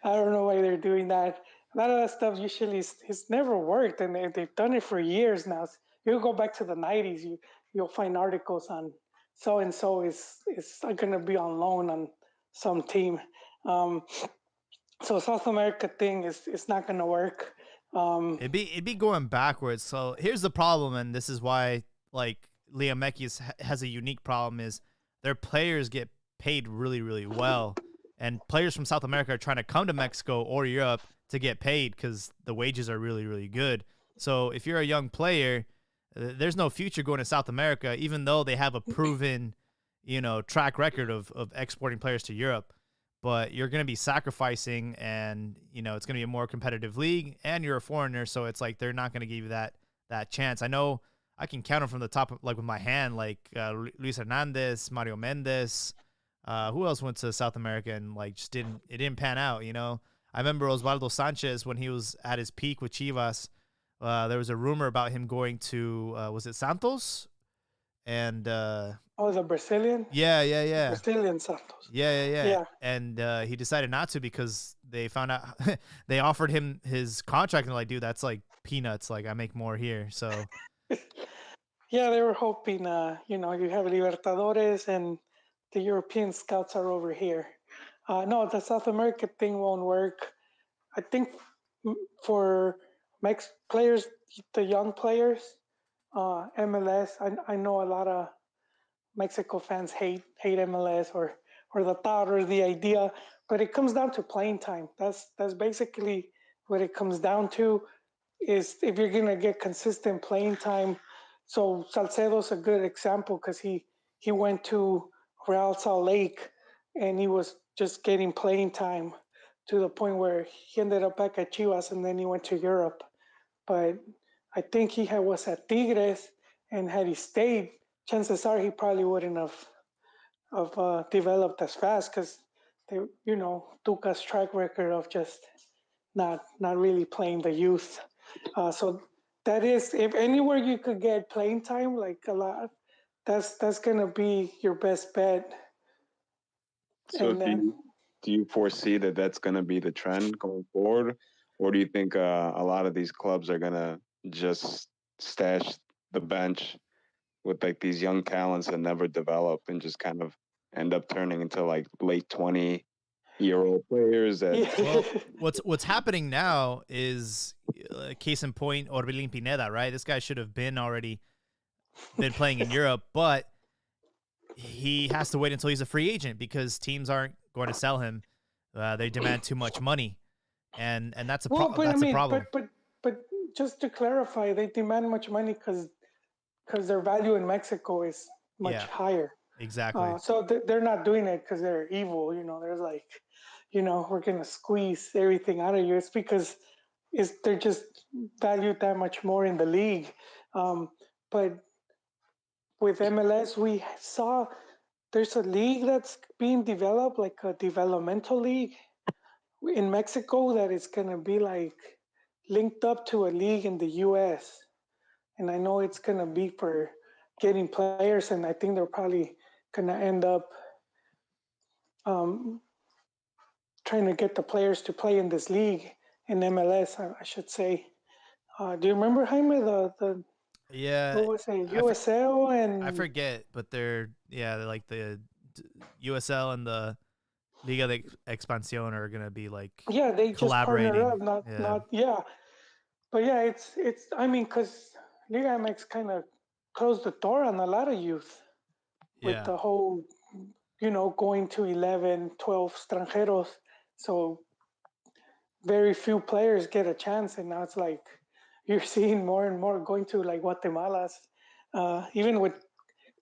I don't know why they're doing that. A lot of that stuff usually it's never worked, and they've done it for years now. You go back to the 90s, you'll find articles on so and so is going to be on loan on some team. So South America thing is not going to work.
It'd be going backwards. So here's the problem, and this is why like Liga MX has a unique problem: is their players get paid really, really well, and players from South America are trying to come to Mexico or Europe to get paid because the wages are really, really good. So if you're a young player, there's no future going to South America, even though they have a proven, track record of exporting players to Europe. but you're going to be sacrificing, and it's going to be a more competitive league, and you're a foreigner, so it's like they're not going to give you that chance. I know I can count them from the top, like with my hand, like Luis Hernandez, Mario Mendez. Who else went to South America and like just didn't pan out? I remember Osvaldo Sanchez when he was at his peak with Chivas. There was a rumor about him going to was it Santos? And
the Brazilian?
yeah.
Brazilian Santos.
Yeah. And he decided not to because they found out they offered him his contract, and like, dude, that's like peanuts. Like, I make more here. So
Yeah, they were hoping, you have Libertadores and the European scouts are over here. No, the South America thing won't work. I think for players, the young players, MLS, I know a lot of Mexico fans hate MLS or the thought or the idea, but it comes down to playing time. That's basically what it comes down to. Is if you're gonna get consistent playing time. So Salcedo's a good example because he went to Real Salt Lake and he was just getting playing time to the point where he ended up back at Chivas and then he went to Europe. But I think he was at Tigres, and had he stayed, chances are he probably wouldn't have developed as fast because Tuca's track record of just not really playing the youth. So that is, if anywhere you could get playing time, like a lot, that's gonna be your best bet.
So
And then,
do you foresee that that's going to be the trend going forward, or do you think a lot of these clubs are going to just stash the bench with like these young talents that never develop and just kind of end up turning into like late 20-year-old players that
well, what's happening now is case in point, Orbelin Pineda, right? This guy should have been playing in Europe, but he has to wait until he's a free agent because teams aren't going to sell him. They demand too much money, and that's a problem.
But just to clarify, they demand much money because their value in Mexico is much higher.
Exactly.
So they're not doing it because they're evil. They're like, we're gonna squeeze everything out of you. It's because they're just valued that much more in the league. But with MLS, we saw there's a league that's being developed, like a developmental league in Mexico that is gonna be like linked up to a league in the US. And I know it's gonna be for getting players, and I think they're probably gonna end up trying to get the players to play in this league in MLS, I should say. Do you remember, Jaime, the
Yeah,
what was it, USL and
I forget, but they're like the USL and the Liga de Expansión are gonna be like
they just
collaborating.
partner up, but it's I mean, because Liga MX kind of closed the door on a lot of youth with the whole going to 11, 12 extranjeros, so very few players get a chance, and now it's like you're seeing more and more going to like Guatemala's, even with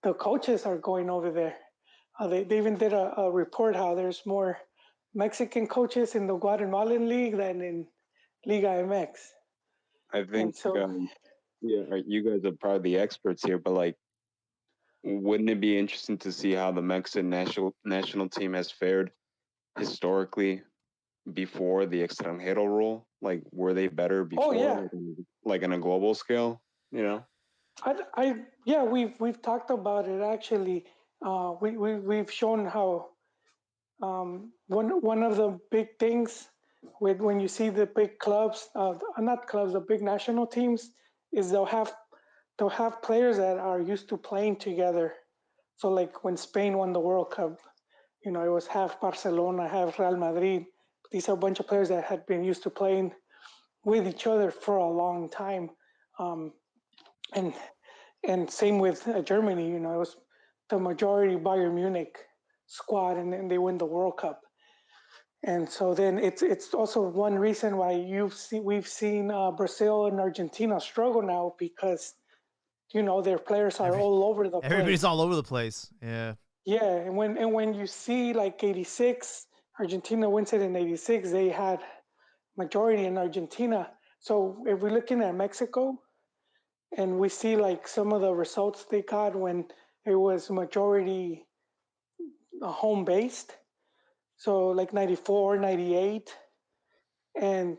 the coaches are going over there. They even did a report how there's more Mexican coaches in the Guatemalan league than in Liga MX.
I think you guys are probably the experts here, but like, wouldn't it be interesting to see how the Mexican national team has fared historically before the extranjero rule? Like, were they better before, like in a global scale?
We've talked about it actually. We've shown how one of the big things with when you see the big clubs, not clubs, the big national teams, is they'll have players that are used to playing together. So like when Spain won the World Cup, it was half Barcelona, half Real Madrid. These are a bunch of players that had been used to playing with each other for a long time. And same with Germany, it was the majority Bayern Munich squad, and then they win the World Cup. And so then it's also one reason why we've seen Brazil and Argentina struggle now because their players are all over the place.
Everybody's all over the place. Yeah.
Yeah, and when you see like 86 Argentina wins it in '86. They had majority in Argentina. So if we're looking at Mexico and we see like some of the results they got when it was majority home based, so like '94, '98, and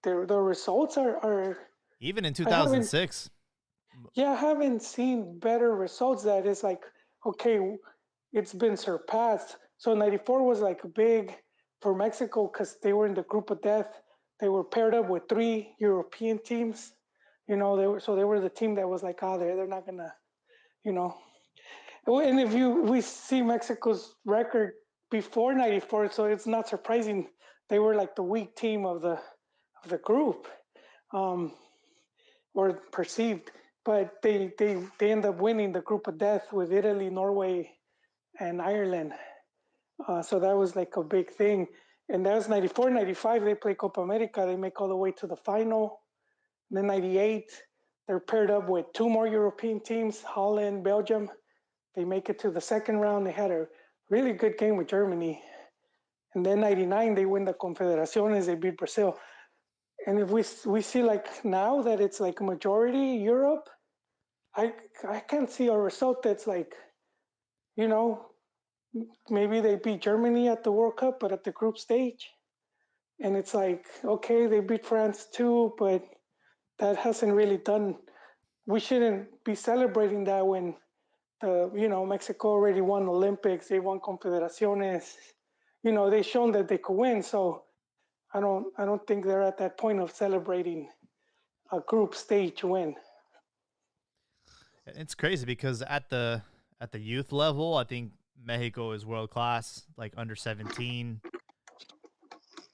the results are
Even in
I haven't
2006.
I haven't seen better results that is like, okay, it's been surpassed. So '94 was like big for Mexico because they were in the group of death. They were paired up with three European teams. They were the team that was like, they're not gonna, you know. And if we see Mexico's record before '94, so it's not surprising they were like the weak team of the group. Um, or perceived, but they end up winning the group of death with Italy, Norway, and Ireland. So that was like a big thing. And that was '94, '95. They play Copa America. They make all the way to the final. And then '98, they're paired up with two more European teams, Holland, Belgium. They make it to the second round. They had a really good game with Germany. And then '99, they win the Confederaciones. They beat Brazil. And if we see like now that it's like majority Europe, I I can't see a result that's like, you know, maybe they beat Germany at the World Cup, but at the group stage, and it's like, okay, they beat France too, but that hasn't really done. We shouldn't be celebrating that when Mexico already won Olympics, they won Confederaciones, they've shown that they could win. So I don't think they're at that point of celebrating a group stage win.
It's crazy because at the youth level, I think Mexico is world class, like under 17,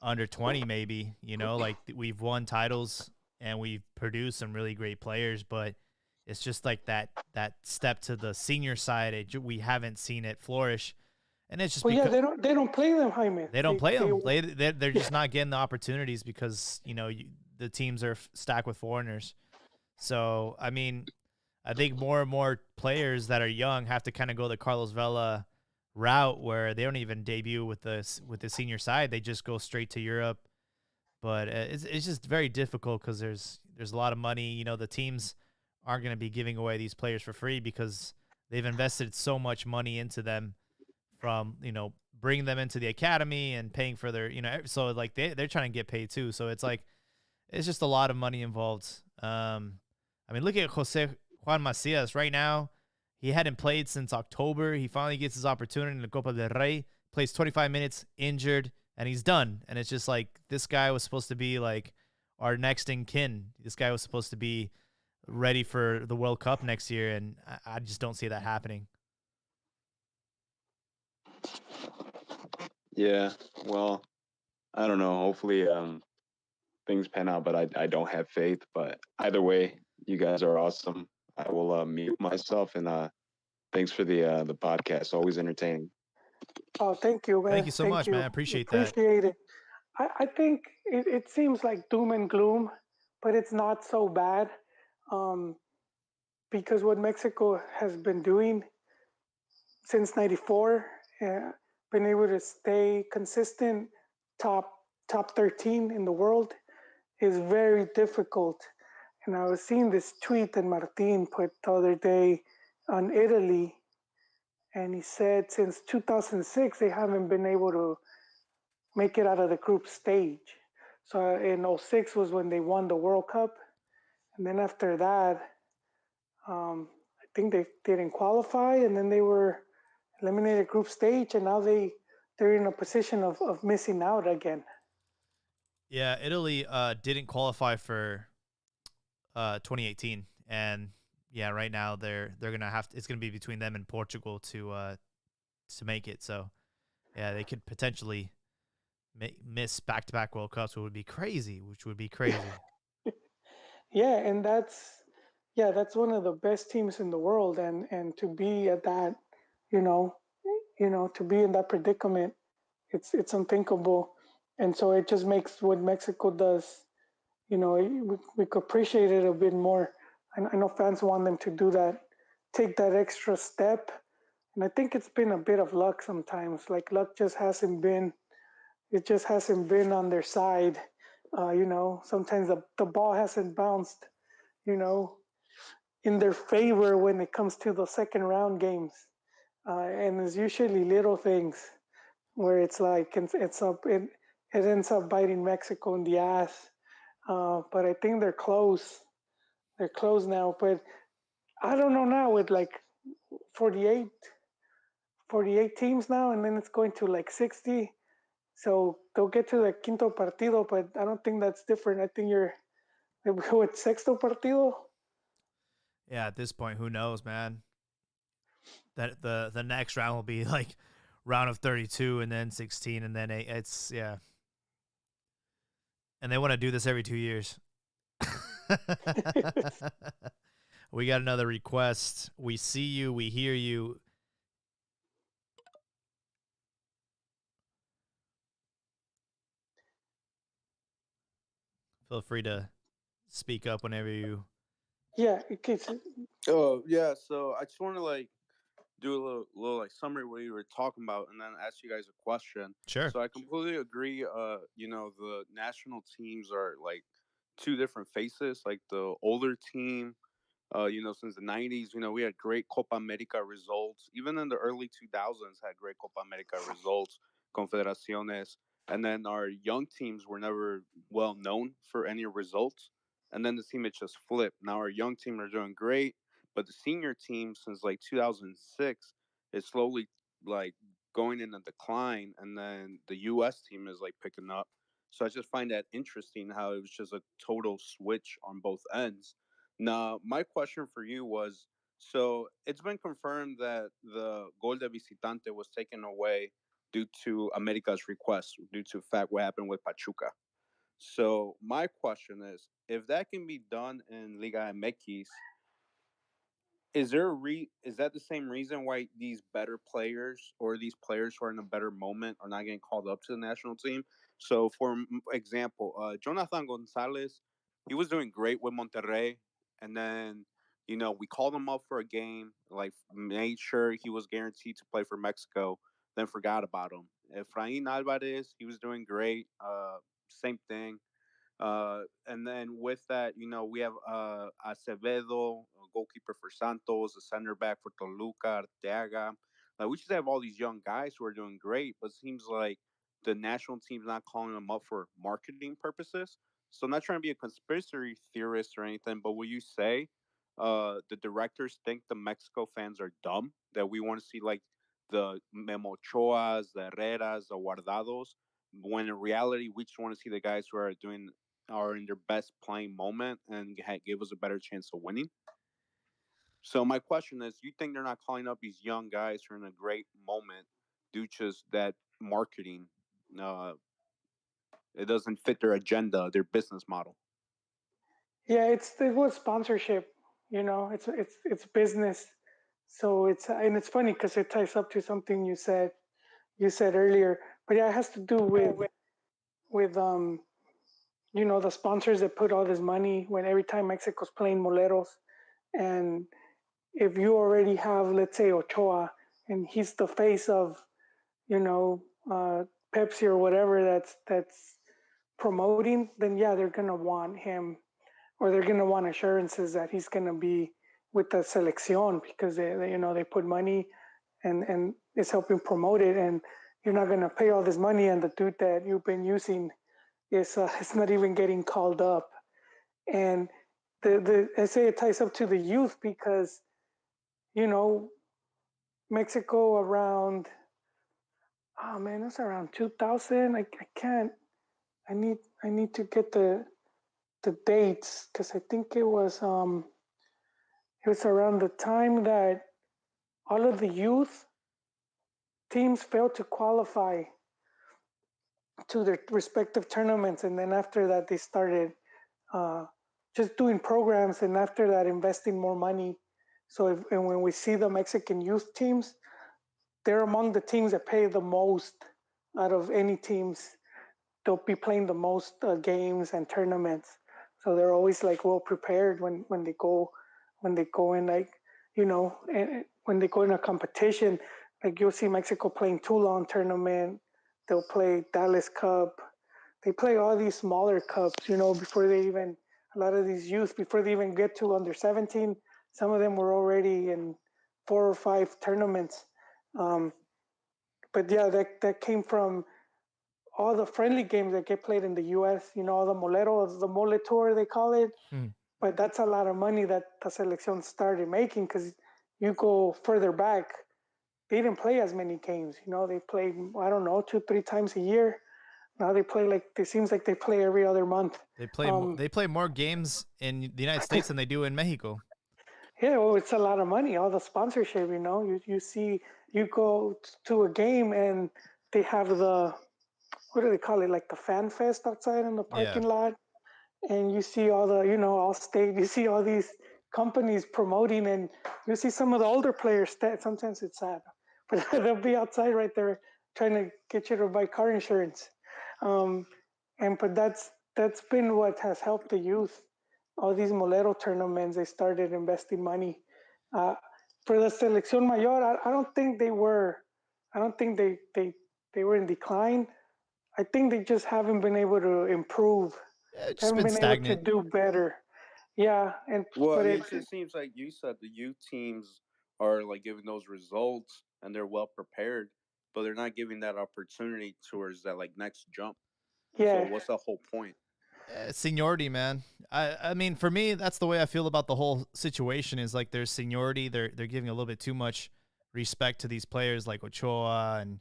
under 20 maybe, like we've won titles and we've produced some really great players, but it's just like that step to the senior side, we haven't seen it flourish. And it's just
Well, yeah,
because
they don't play them, Jaime.
they don't play
They
them. They're
yeah.
just not getting the opportunities because, the teams are stacked with foreigners. So, I mean, I think more and more players that are young have to kind of go the Carlos Vela route where they don't even debut with the senior side. They just go straight to Europe. But it's just very difficult because there's a lot of money. The teams aren't going to be giving away these players for free because they've invested so much money into them from bringing them into the academy and paying for their so like they're trying to get paid too. So it's like it's just a lot of money involved. I mean, look at Jose Juan Macias right now. He hadn't played since October. He finally gets his opportunity in the Copa del Rey. Plays 25 minutes, injured, and he's done. And it's just like this guy was supposed to be like our next in kin. This guy was supposed to be ready for the World Cup next year, and I just don't see that happening.
Yeah, well, I don't know. Hopefully, things pan out, but I don't have faith. But either way, you guys are awesome. I will mute myself, and thanks for the podcast. Always entertaining.
Oh, thank you,
Thank
man.
you so
Thank
much, man. I
you.
appreciate that.
Appreciate it. I think it seems like doom and gloom, but it's not so bad, um, because what Mexico has been doing since '94, been able to stay consistent, top top 13 in the world, is very difficult. And I was seeing this tweet that Martin put the other day on Italy, and he said since 2006 they haven't been able to make it out of the group stage. So in '06 was when they won the World Cup, and then after that, I think they didn't qualify, and then they were eliminated group stage, and now they're in a position of missing out again.
Yeah, Italy didn't qualify for 2018, and yeah, right now they're gonna have to, it's gonna be between them and Portugal to make it. So yeah, they could potentially miss back-to-back World Cups, which would be crazy.
Yeah, and that's one of the best teams in the world, and to be at that, you know, to be in that predicament, it's unthinkable, and so it just makes what Mexico does, we could appreciate it a bit more. I know fans want them to do that, take that extra step, and I think it's been a bit of luck sometimes. Like luck just hasn't been It just hasn't been on their side. Sometimes the ball hasn't bounced, you know, in their favor when it comes to the second round games. And it's usually little things where it's like it ends up biting Mexico in the ass. But I think they're close. They're close now. But I don't know now with like 48, 48 teams now, and then it's going to like 60. So they'll get to the quinto partido, but I don't think that's different. I think you're with sexto partido.
Yeah, at this point, who knows, man? That the next round will be like round of 32 and then 16 and then 8. It's yeah. And they want to do this every 2 years. We got another request. We see you, we hear you. Feel free to speak up whenever you.
Yeah, it gets.
Oh yeah, so I just want to like do a little like summary what you were talking about, and then ask you guys a question.
Sure.
So I completely agree. The national teams are like two different faces. Like the older team, since the '90s, we had great Copa America results. Even in the early 2000s, had great Copa America results, Confederaciones, and then our young teams were never well known for any results. And then the team it just flipped. Now our young team are doing great, but the senior team since like 2006 is slowly like going in a decline, and then the U.S. team is like picking up. So I just find that interesting how it was just a total switch on both ends. Now, my question for you was, so it's been confirmed that the Gol de Visitante was taken away due to America's request, due to fact what happened with Pachuca. So my question is, if that can be done in Liga MX, is that the same reason why these better players or these players who are in a better moment are not getting called up to the national team? So, for example, Jonathan Gonzalez, he was doing great with Monterrey, and then we called him up for a game, like made sure he was guaranteed to play for Mexico, then forgot about him. Efrain Alvarez, he was doing great. Same thing. And then with that, we have Acevedo, a goalkeeper for Santos, a center back for Toluca, Arteaga. Like, we just have all these young guys who are doing great, but it seems like the national team's not calling them up for marketing purposes. So I'm not trying to be a conspiracy theorist or anything, but will you say the directors think the Mexico fans are dumb, that we want to see like the Memochoas, the Herreras, the Guardados, when in reality we just want to see the guys who are in their best playing moment and give us a better chance of winning? So my question is, you think they're not calling up these young guys who are in a great moment due to just that marketing? Uh, it doesn't fit their agenda, their business model.
Yeah, it was sponsorship. It's business. So it's funny because it ties up to something you said earlier. But yeah, it has to do with the sponsors that put all this money when every time Mexico's playing Moleros, and if you already have, let's say, Ochoa, and he's the face of you know uh, Pepsi or whatever that's promoting, then yeah, they're gonna want him, or they're gonna want assurances that he's gonna be with the selección because they put money and it's helping promote it, and you're not gonna pay all this money and the dude that you've been using is not even getting called up. And I say it ties up to the youth because you know Mexico around, oh man, it's around 2000. I can't. I need to get the dates because I think it was around the time that all of the youth teams failed to qualify to their respective tournaments, and then after that they started uh, just doing programs, and after that investing more money. So and when we see the Mexican youth teams, they're among the teams that pay the most out of any teams. They'll be playing the most games and tournaments, so they're always like well prepared when they go in, like when they go in a competition. Like you'll see Mexico playing Toulon tournament, They'll play Dallas Cup. They play all these smaller cups, before they even, a lot of these youth, before they even get to under 17, some of them were already in 4 or 5 tournaments. Um, but yeah, that came from all the friendly games that get played in the U.S., the Molero, the Mole Tour, they call it.
Hmm.
But that's a lot of money that the selección started making because you go further back, they didn't play as many games. They played, I don't know, 2, 3 times a year. Now they play it seems like they play every other month.
They play more games in the United States than they do in Mexico.
Yeah, well, it's a lot of money. All the sponsorship, you see, you go to a game and they have what do they call it? Like the fan fest outside in the
Yeah.
parking lot. And you see all the, all state, you see all these companies promoting, and you see some of the older players that sometimes it's sad, but they'll be outside right there trying to get you to buy car insurance. Um, but that's been what has helped the youth. All these Molero tournaments, they started investing money. Uh, for the Selección Mayor, I don't think I don't think they were in decline. I think they just haven't been able to improve,
Yeah, it's just
haven't
been
been able to
stagnant.
do better. Yeah,
Well,
but
it just seems like you said the youth teams are like giving those results and they're well prepared, but they're not giving that opportunity towards that like next jump. So
yeah,
what's the whole point?
Seniority, man. I mean, for me, that's the way I feel about the whole situation. Is like there's seniority. They're giving a little bit too much respect to these players like Ochoa and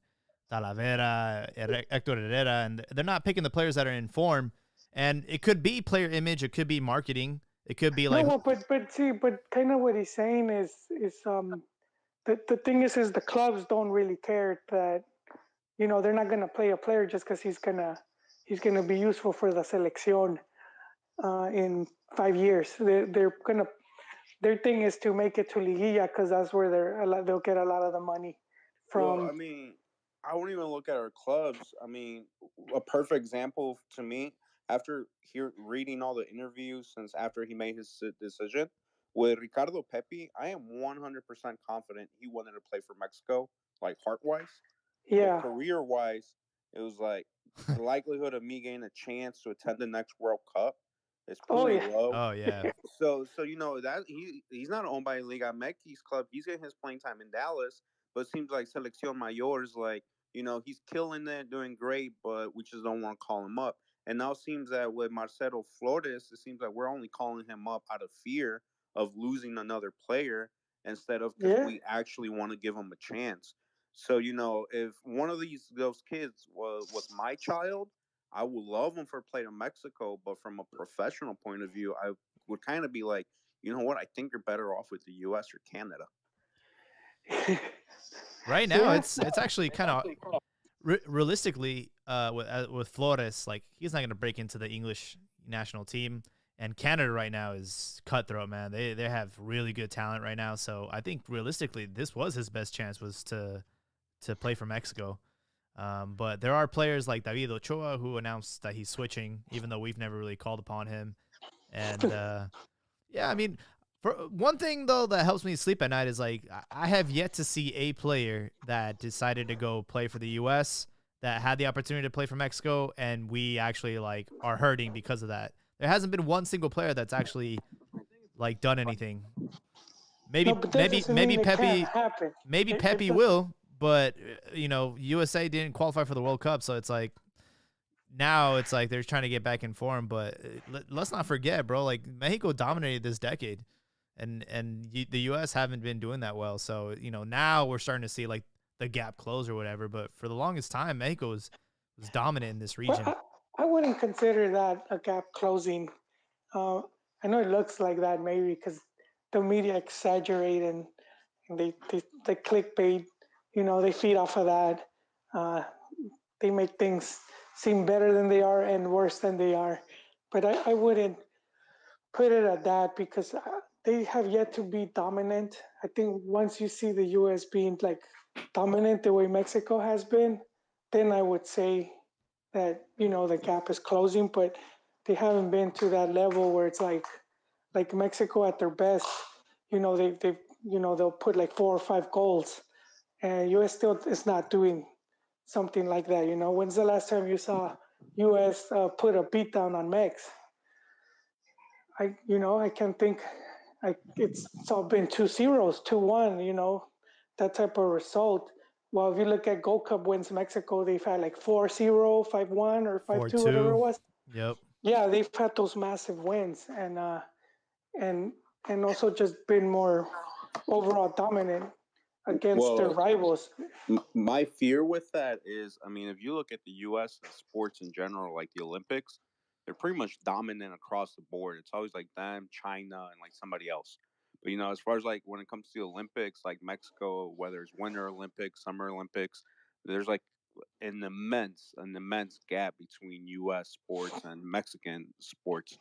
Talavera, Hector Herrera, and they're not picking the players that are in form. And it could be player image. It could be marketing. It could be
no,
like,
well, but kind of what he's saying is the thing is the clubs don't really care that they're not gonna play a player just because he's gonna be useful for the selección in 5 years. They're gonna their thing is to make it to Liguilla because that's where they'll get a lot of the money
Well,
from.
I mean, I won't even look at our clubs. I mean, a perfect example to me after reading all the interviews since after he made his decision with Ricardo Pepi, I am 100% confident he wanted to play for Mexico, like heart wise, but
Yeah.
career wise, it was like the likelihood of me getting a chance to attend the next World Cup is
Oh
pretty
yeah.
low.
oh yeah,
So you know that he's not owned by Liga MX club. He's getting his playing time in Dallas, but it seems like Selección Mayor is like, he's killing it, doing great, but we just don't want to call him up. And now it seems that with Marcelo Flores, it seems like we're only calling him up out of fear of losing another player instead of because
Yeah.
we actually want to give him a chance. So if one of those kids was my child, I would love him for play to Mexico. But from a professional point of view, I would kind of be like, you know what? I think you're better off with the U.S. or Canada.
right now
Yeah.
it's actually kind of realistically, with Flores, like he's not going to break into the English national team. And Canada right now is cutthroat, man. They have really good talent right now. So I think realistically, this was his best chance was to play for Mexico. But there are players like David Ochoa who announced that he's switching, even though we've never really called upon him. And yeah, I mean, for one thing though that helps me sleep at night is like I have yet to see a player that decided to go play for the U.S. that had the opportunity to play for Mexico, and we actually like are hurting because of that. There hasn't been one single player that's actually like done anything.
No,
Maybe
but that
maybe
doesn't mean
maybe
it can't
Pepe
happen.
maybe
It
Pepe
does.
will, but USA didn't qualify for the World Cup, so it's like now it's like they're trying to get back in form. But let's not forget, bro. Like Mexico dominated this decade, and the U.S. haven't been doing that well. So now we're starting to see like the gap close or whatever. But for the longest time, Mexico was dominant in this
Well,
region.
I wouldn't consider that a gap closing. Uh, I know it looks like that maybe because the media exaggerate and they clickbait. They feed off of that. Uh, they make things seem better than they are and worse than they are. But I wouldn't put it at that because they have yet to be dominant. I think once you see the U.S. being like dominant the way Mexico has been, then I would say that the gap is closing. But they haven't been to that level where it's like Mexico at their best. They'll put like 4 or 5 goals, and U.S. still is not doing something like that. When's the last time you saw U.S. Put a beat down on Mex? I can't think. It's all been 2-0, 2-1. That type of result. Well, if you look at Gold Cup wins Mexico, they've had like 4-0, 5-1, or 5-2, whatever it
4-2.
was.
Yep.
Yeah, they've had those massive wins, and also just been more overall dominant against their rivals.
My fear with that is, I mean, if you look at the U.S. and sports in general, like the Olympics, they're pretty much dominant across the board. It's always like them, China, and like somebody else. But as far as like when it comes to the Olympics, like Mexico, whether it's Winter Olympics, Summer Olympics, there's like an immense gap between U.S. sports and Mexican sports.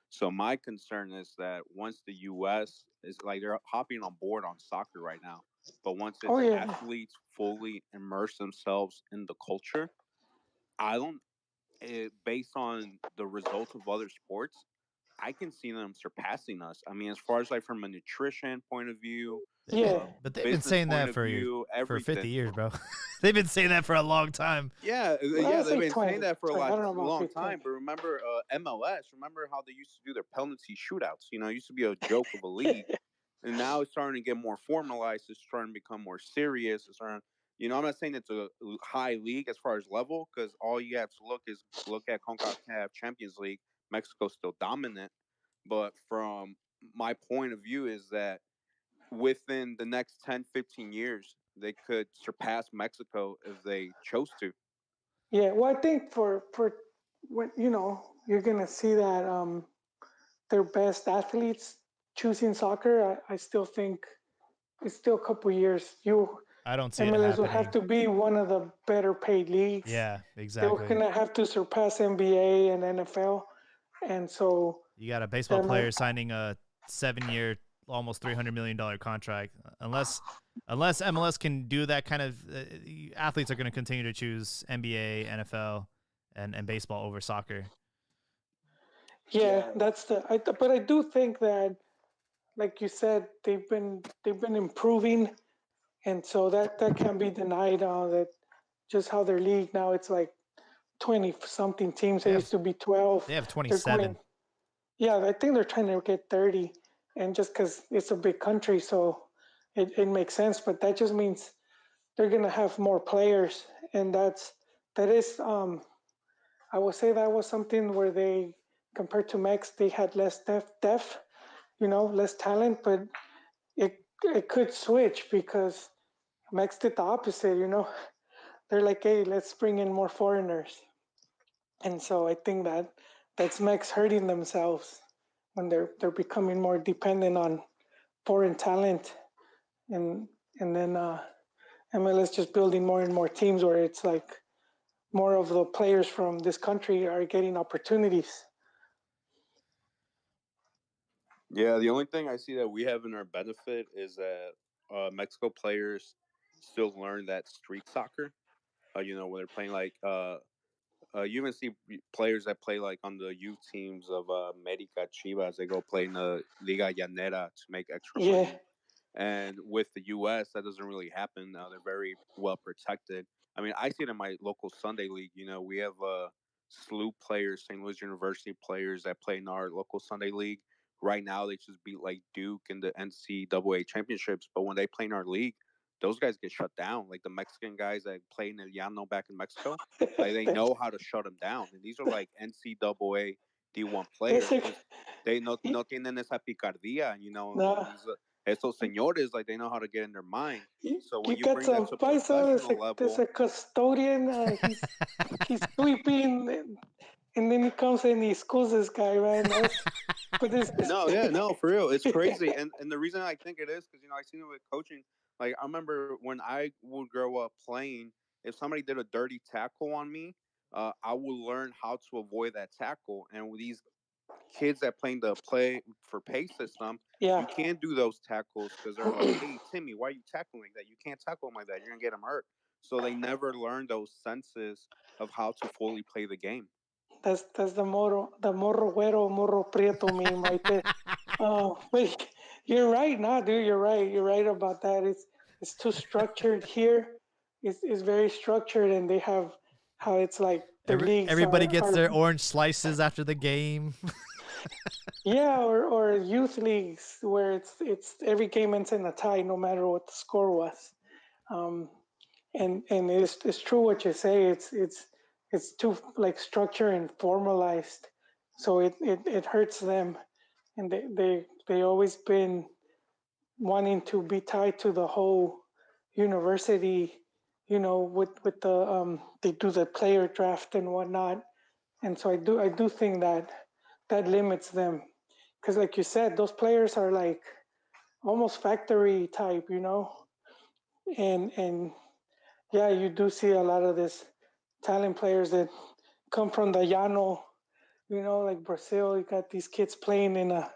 So my concern is that once the U.S. is like they're hopping on board on soccer right now, but once its athletes fully immerse themselves in the culture, I don't. Based on the results of other sports, I can see them surpassing us. I mean, as far as like from a nutrition point of view,
but they've been saying that for 50 years, bro. They've been saying that for a long time.
Yeah, they've been saying that for a long time. But remember, MLS. Remember how they used to do their penalty shootouts? It used to be a joke of a league, and now it's starting to get more formalized. It's starting to become more serious. It's starting. I'm not saying it's a high league as far as level, because all you have to look at CONCACAF Champions League. Mexico's still dominant, but from my point of view is that within the next 10, 15 years, they could surpass Mexico if they chose to.
Yeah, well, I think for what you're gonna see that their best athletes choosing soccer. I still think it's still a couple years.
I don't see
MLS would have to be one of the better paid leagues.
Yeah, exactly.
They're gonna have to surpass NBA and NFL, and so
you got a baseball player signing a 7-year, almost $300 million contract. Unless MLS can do that kind of, athletes are going to continue to choose NBA, NFL, and baseball over soccer.
Yeah, but I do think that, like you said, they've been improving, and so that can't be denied. That just how their league now, it's like 20 something teams. It used to be 12.
They have 27.
Yeah, I think they're trying to get 30, and just because it's a big country, so it makes sense. But that just means they're gonna have more players, and that is I would say that was something where they, compared to Mex, they had less depth, less talent, but it could switch because Mex did the opposite. They're like, hey, let's bring in more foreigners, and so I think that's Mex hurting themselves when they're becoming more dependent on foreign talent, and then MLS just building more and more teams where it's like more of the players from this country are getting opportunities.
Yeah, the only thing I see that we have in our benefit is that Mexico players still learn that street soccer. When they're playing like you even see players that play like on the youth teams of America Chivas. They go play in the Liga Llanera to make extra money. And with the U.S., that doesn't really happen. They're very well protected. I mean, I see it in my local Sunday league. We have SLU players, St. Louis University players that play in our local Sunday league. Right now, they just beat like Duke in the NCAA championships. But when they play in our league, those guys get shut down. Like the Mexican guys that play in El Llano back in Mexico, like they know how to shut them down. And these are like NCAA D1 players. They no tienen esa picardía,
No.
Esos señores, like they know how to get in their mind. So when you
got
bring
some
that to professional level,
there's a custodian. He's sweeping, and then he comes and he schools this guy, man.
No, for real, it's crazy. And the reason I think it is because I seen it with coaching. Like I remember when I would grow up playing, if somebody did a dirty tackle on me, I would learn how to avoid that tackle. And with these kids that play for pay system, you can't do those tackles because they're like, hey, Timmy, why are you tackling like that? You can't tackle them like that. You're going to get them hurt. So they never learn those senses of how to fully play the game.
That's the morro güero, morro prieto meme right there. But you're right, dude. You're right about that. It's too structured here. is very structured, and they have how it's like their leagues
Everybody gets
are
their orange slices after the game.
yeah, or youth leagues where it's every game ends in a tie, no matter what the score was. Um, and it's true what you say. It's too like structured and formalized, so it hurts them, and they always been wanting to be tied to the whole university, with the they do the player draft and whatnot, and so I do think that that limits them, because like you said, those players are like almost factory type, and yeah, you do see a lot of this talent players that come from the llano, like Brazil. You got these kids playing in a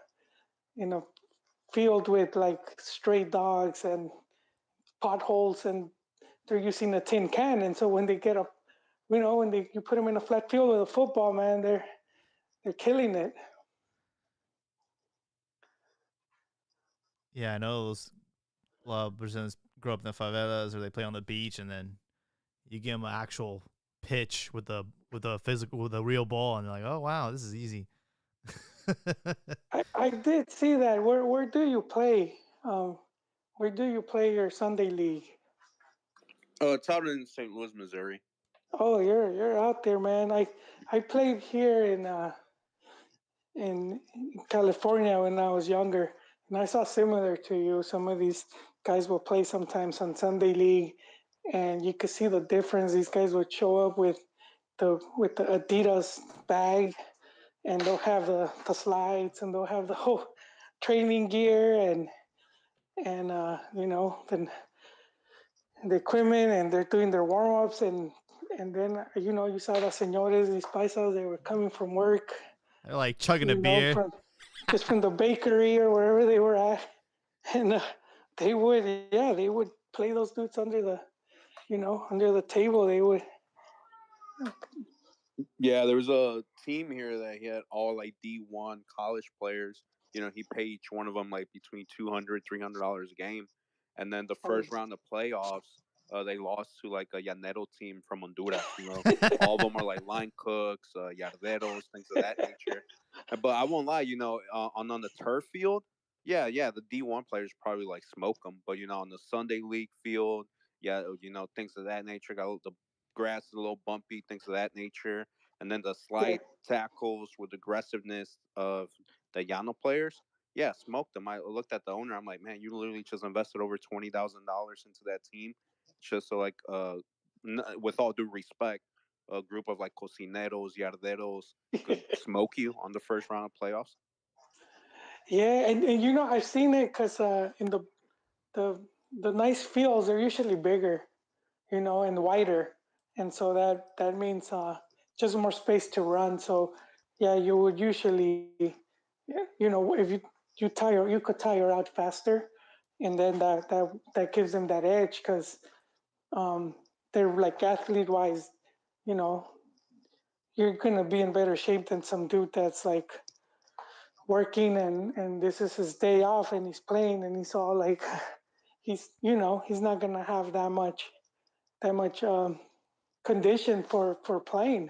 field with like stray dogs and potholes, and they're using a tin can. And so when they get up, when you put them in a flat field with a football, man, they're killing it.
Yeah, I know those Brazilians grow up in the favelas or they play on the beach, and then you give them an actual pitch with a real ball, and they're like, oh wow, this is easy.
I did see that. Where do you play? Where do you play your Sunday league?
It's out in St. Louis, Missouri.
Oh, you're out there, man. I played here in California when I was younger, and I saw similar to you. Some of these guys will play sometimes on Sunday league, and you could see the difference. These guys would show up with the Adidas bag, and they'll have the slides, and they'll have the whole training gear, and then the equipment, and they're doing their warm ups, and then you saw the señores, these paisas, they were coming from work,
They're like chugging a beer.
from the bakery or wherever they were at, and they would play those dudes under the table. They would.
Yeah, there was a team here that he had all like D1 college players. He paid each one of them like between $200-$300 a game. And then the first round of playoffs, they lost to like a Llanero team from Honduras. All of them are like line cooks, yarderos, things of that nature. But I won't lie, on the turf field, yeah, the D1 players probably like smoke them. But on the Sunday league field, yeah, things of that nature. The grass is a little bumpy, things of that nature, and then the slight tackles with aggressiveness of the Llano players. Yeah, smoked them. I looked at the owner. I'm like, man, you literally just invested over $20,000 into that team, just so like, with all due respect, a group of like cocineros, yarderos could smoke you on the first round of playoffs.
Yeah, and I've seen it because in the the nice fields, they're usually bigger, and wider, and so that means just more space to run. So yeah, you would usually, if you could tire out faster, and then that gives them that edge, because um, they're like athlete wise, you know, you're gonna be in better shape than some dude that's like working, and this is his day off, and he's playing, and he's all like he's not gonna have that much condition for playing.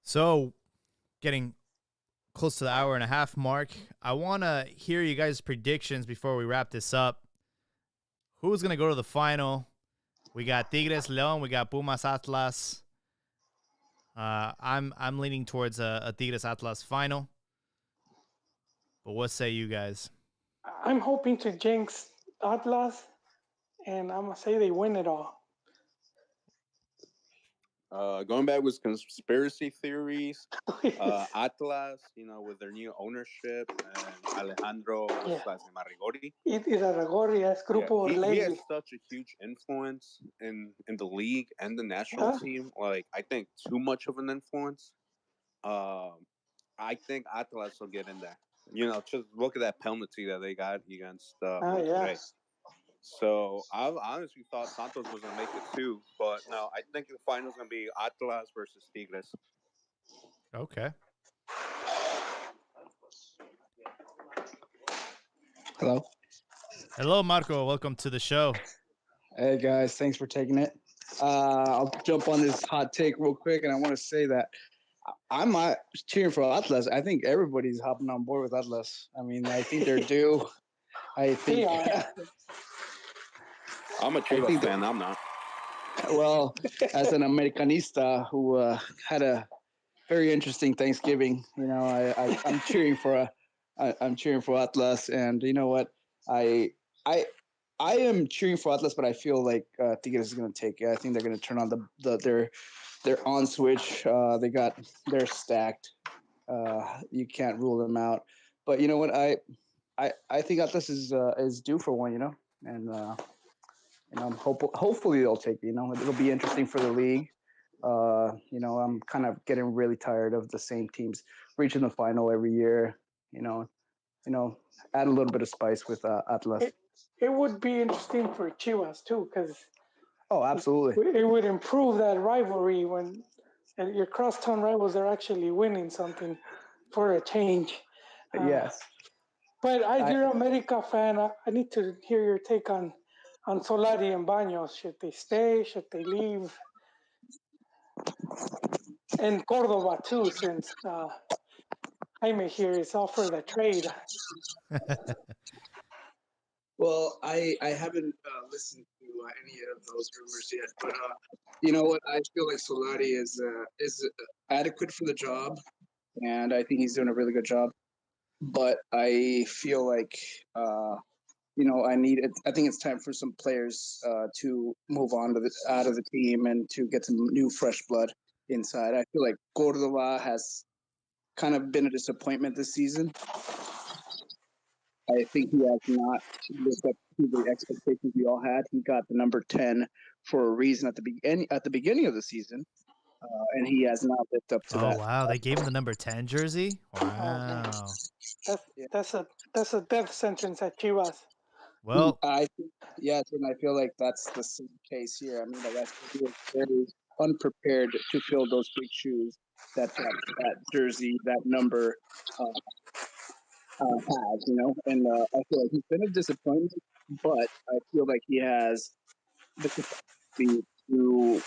So, getting close to the hour and a half mark, I want to hear you guys' predictions before we wrap this up. Who's going to go to the final? We got Tigres León, we got Pumas Atlas. I'm leaning towards a Tigres Atlas final. But what say you guys?
I'm hoping to jinx Atlas, and I'm gonna say they win it all.
Going back with conspiracy theories, Atlas, with their new ownership and Alejandro, what's
Yeah.
his last name, Arrigori.
Iraragorri, Grupo
He has
Orlegui.
such a huge influence in the league and the national team. Like, I think too much of an influence. I think Atlas will get in there. Just look at that penalty that they got against Monterrey. So I honestly thought Santos was going to make it too, but no, I think the final is going to be Atlas versus Tigres.
Okay.
Hello.
Hello, Marco. Welcome to the show.
Hey guys, thanks for taking it. I'll jump on this hot take real quick, and I want to say that I'm not cheering for Atlas. I think everybody's hopping on board with Atlas. I mean, I think they're due. I think.
I'm a Chivas fan. I'm not.
Well, as an Americanista who had a very interesting Thanksgiving, I'm cheering for I'm cheering for Atlas, and you know what, I I I am cheering for Atlas, but I feel like Tigres is going to take it. I think they're going to turn on their on switch. They're stacked. You can't rule them out. But you know what, I think Atlas is due for one. And hopefully they'll take it. It'll be interesting for the league. I'm kind of getting really tired of the same teams reaching the final every year. Add a little bit of spice with Atlas.
It would be interesting for Chivas too, because
absolutely,
it would improve that rivalry when your crosstown rivals are actually winning something for a change.
Yes.
But you're an America fan. I need to hear your take on Solari and Baños. Should they stay? Should they leave? And Cordova too, since Jaime here is offered a trade.
Well, I haven't listened to any of those rumors yet, but you know what? I feel like Solari is adequate for the job, and I think he's doing a really good job. But I feel like I think it's time for some players to move on out of the team and to get some new fresh blood inside. I feel like Cordova has kind of been a disappointment this season. I think he has not lived up to the expectations we all had. He got the number 10 for a reason at the beginning of the season, and he has not lived up to that.
Oh wow, they gave him the number 10 jersey. Wow.
That's a death sentence at Chivas.
Well,
Yes, and I feel like that's the same case here. I mean, like he was very unprepared to fill those big shoes that jersey, that number has, and I feel like he's been a disappointment, but I feel like he has the capacity to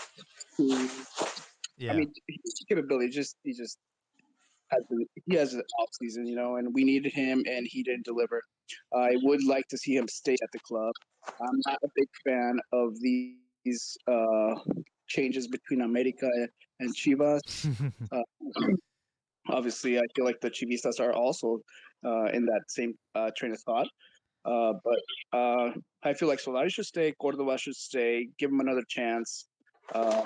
yeah.
I mean, his capability he just he has an off season, and we needed him, and he didn't deliver. I would like to see him stay at the club. I'm not a big fan of these changes between America and Chivas. Obviously, I feel like the Chivistas are also in that same train of thought. But I feel like Solari should stay, Cordova should stay, give him another chance to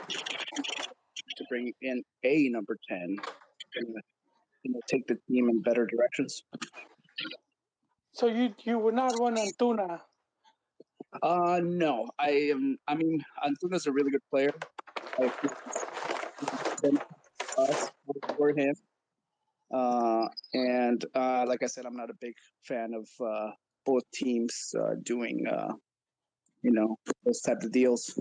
bring in a number 10 and take the team in better directions.
So you would not want Antuna?
No, I mean, Antuna's a really good player. I think us for him. And like I said, I'm not a big fan of both teams doing, those type of deals.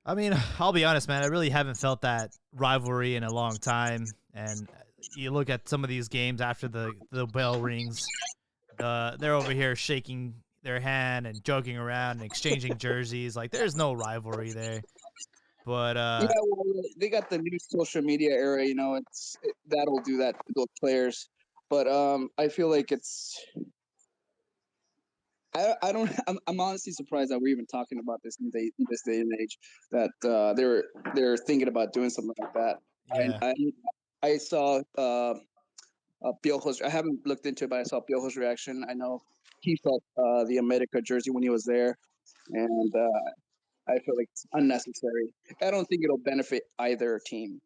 I mean, I'll be honest, man. I really haven't felt that rivalry in a long time. And you look at some of these games after the bell rings, they're over here shaking their hand and joking around and exchanging jerseys. Like, there's no rivalry there. But
well, they got the new social media era. That'll do that to those players. But I feel like it's. I don't. I'm honestly surprised that we're even talking about this in this day and age. That they're thinking about doing something like that.
yeah.
I saw Piojo's. I haven't looked into it, but I saw Piojo's reaction. I know he felt the America jersey when he was there, and I feel like it's unnecessary. I don't think it'll benefit either team.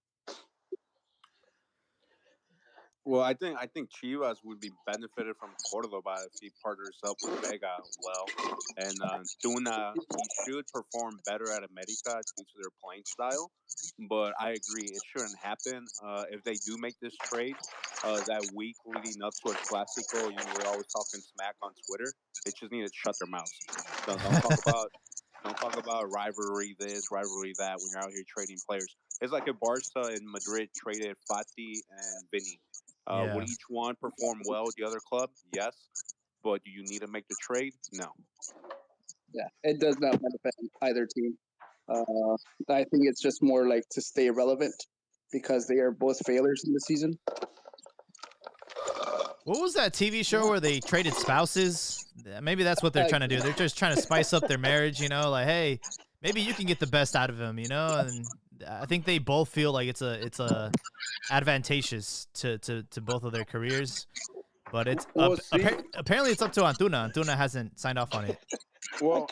Well, I think Chivas would be benefited from Cordova if he partners up with Vega well, and Tuna he should perform better at America due to their playing style. But I agree, it shouldn't happen. If they do make this trade, that week leading up to El Clasico, we're always talking smack on Twitter. They just need to shut their mouths. Don't talk about rivalry this, rivalry that when you're out here trading players. It's like if Barca and Madrid traded Fati and Vinny.
Yeah.
Would each one perform well with the other club? Yes. but do you need to make the trade? No.
Yeah, it does not benefit either team. I think it's just more like to stay relevant because they are both failures in the season.
What was that TV show where they traded spouses? Maybe that's what they're trying to do. They're just trying to spice up their marriage, like, hey, maybe you can get the best out of him, and I think they both feel like it's a advantageous to both of their careers. But it's apparently it's up to Antuna. Antuna hasn't signed off on it.
Well,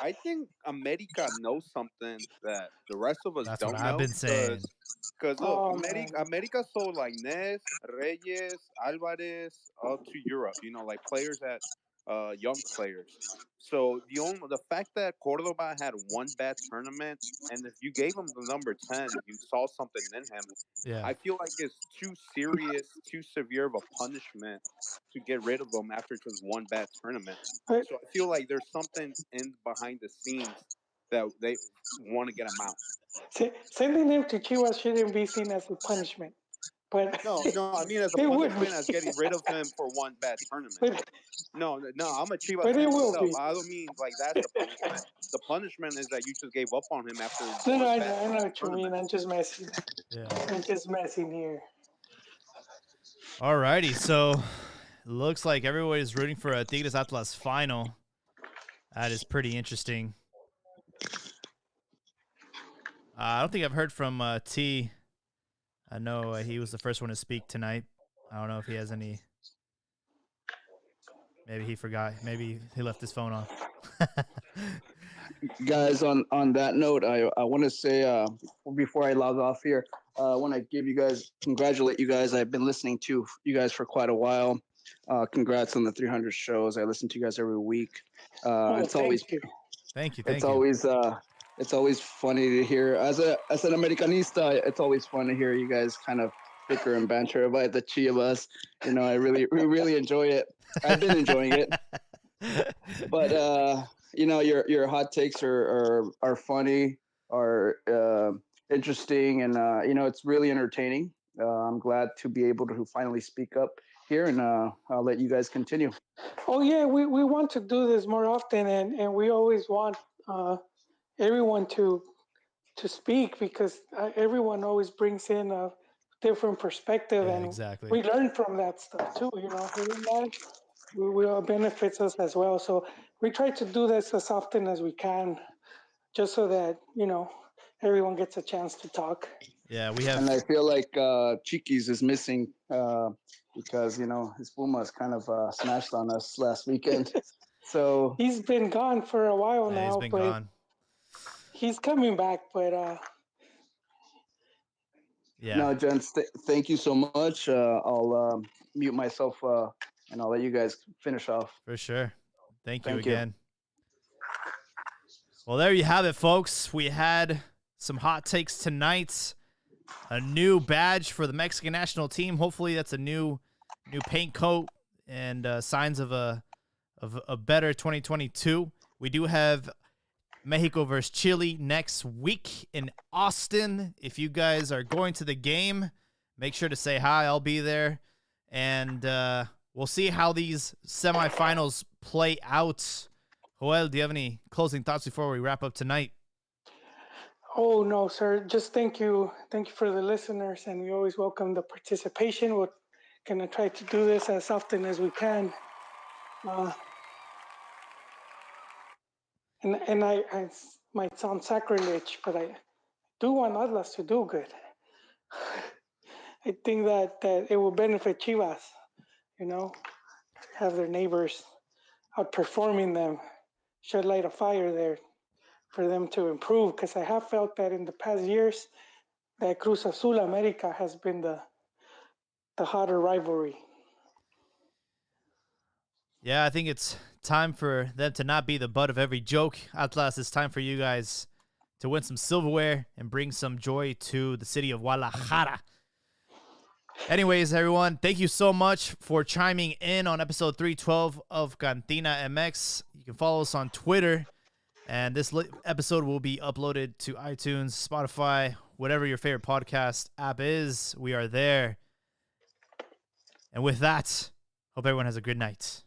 I think America knows something that the rest of us
That's
don't
what
know.
I've been saying.
Because look, America sold like Ness, Reyes, Alvarez up to Europe. Like players that young players. So the fact that Cordoba had one bad tournament, and if you gave him the number 10, you saw something in him.
Yeah.
I feel like it's too serious, too severe of a punishment to get rid of him after just one bad tournament. So I feel like there's something in behind the scenes that they want to get him out.
Sending him to Chivas shouldn't be seen as a punishment. But
no, I mean as a punishment as getting rid of him for one bad tournament. No, I'm a Chivas fan myself. I don't mean like that's the punishment. The punishment is that you just gave up on him after
No, I know what you mean. I'm just messing.
Yeah.
I'm just messing here.
Alrighty, so looks like everybody's rooting for a Tigres Atlas final. That is pretty interesting. I don't think I've heard from T. I know he was the first one to speak tonight. I don't know if he has any. Maybe he forgot. Maybe he left his phone on.
Guys, on that note, I want to say before I log off here, I want to congratulate you guys. I've been listening to you guys for quite a while. Congrats on the 300 shows. I listen to you guys every week. It's always
thank you.
It's always funny to hear as an Americanista. It's always fun to hear you guys kind of bicker and banter about the Chivas. I really enjoy it. I've been enjoying it. But your hot takes are funny, are interesting, and it's really entertaining. I'm glad to be able to finally speak up here, and I'll let you guys continue.
Oh yeah, we want to do this more often, and we always want everyone to speak because everyone always brings in a different perspective, and
exactly.
we learn from that stuff too. We all benefits us as well. So we try to do this as often as we can, just so that everyone gets a chance to talk.
Yeah, we have.
And I feel like Chiquis is missing because his Pumas kind of smashed on us last weekend. So
he's been gone for a while now.
He's been gone.
He's coming back, but
yeah.
No, gents, thank you so much. I'll mute myself and I'll let you guys finish off.
For sure. Thank you again. Well, there you have it, folks. We had some hot takes tonight. A new badge for the Mexican national team. Hopefully that's a new paint coat and signs of a better 2022. We do have Mexico versus Chile next week in Austin. If you guys are going to the game, make sure to say hi. I'll be there. And we'll see how these semifinals play out. Joel, do you have any closing thoughts before we wrap up tonight?
Oh, no, sir. Just thank you. Thank you for the listeners, and we always welcome the participation. We're going to try to do this as often as we can. And I might sound sacrilege, but I do want Atlas to do good. I think that it will benefit Chivas, have their neighbors outperforming them, shed light of fire there for them to improve, because I have felt that in the past years that Cruz Azul America has been the hotter rivalry.
Yeah, I think it's time for them to not be the butt of every joke. Atlas, it's time for you guys to win some silverware and bring some joy to the city of Guadalajara. Anyways, everyone, thank you so much for chiming in on episode 312 of Cantina MX. You can follow us on Twitter, and this episode will be uploaded to iTunes, Spotify, whatever your favorite podcast app is. We are there. And with that, hope everyone has a good night.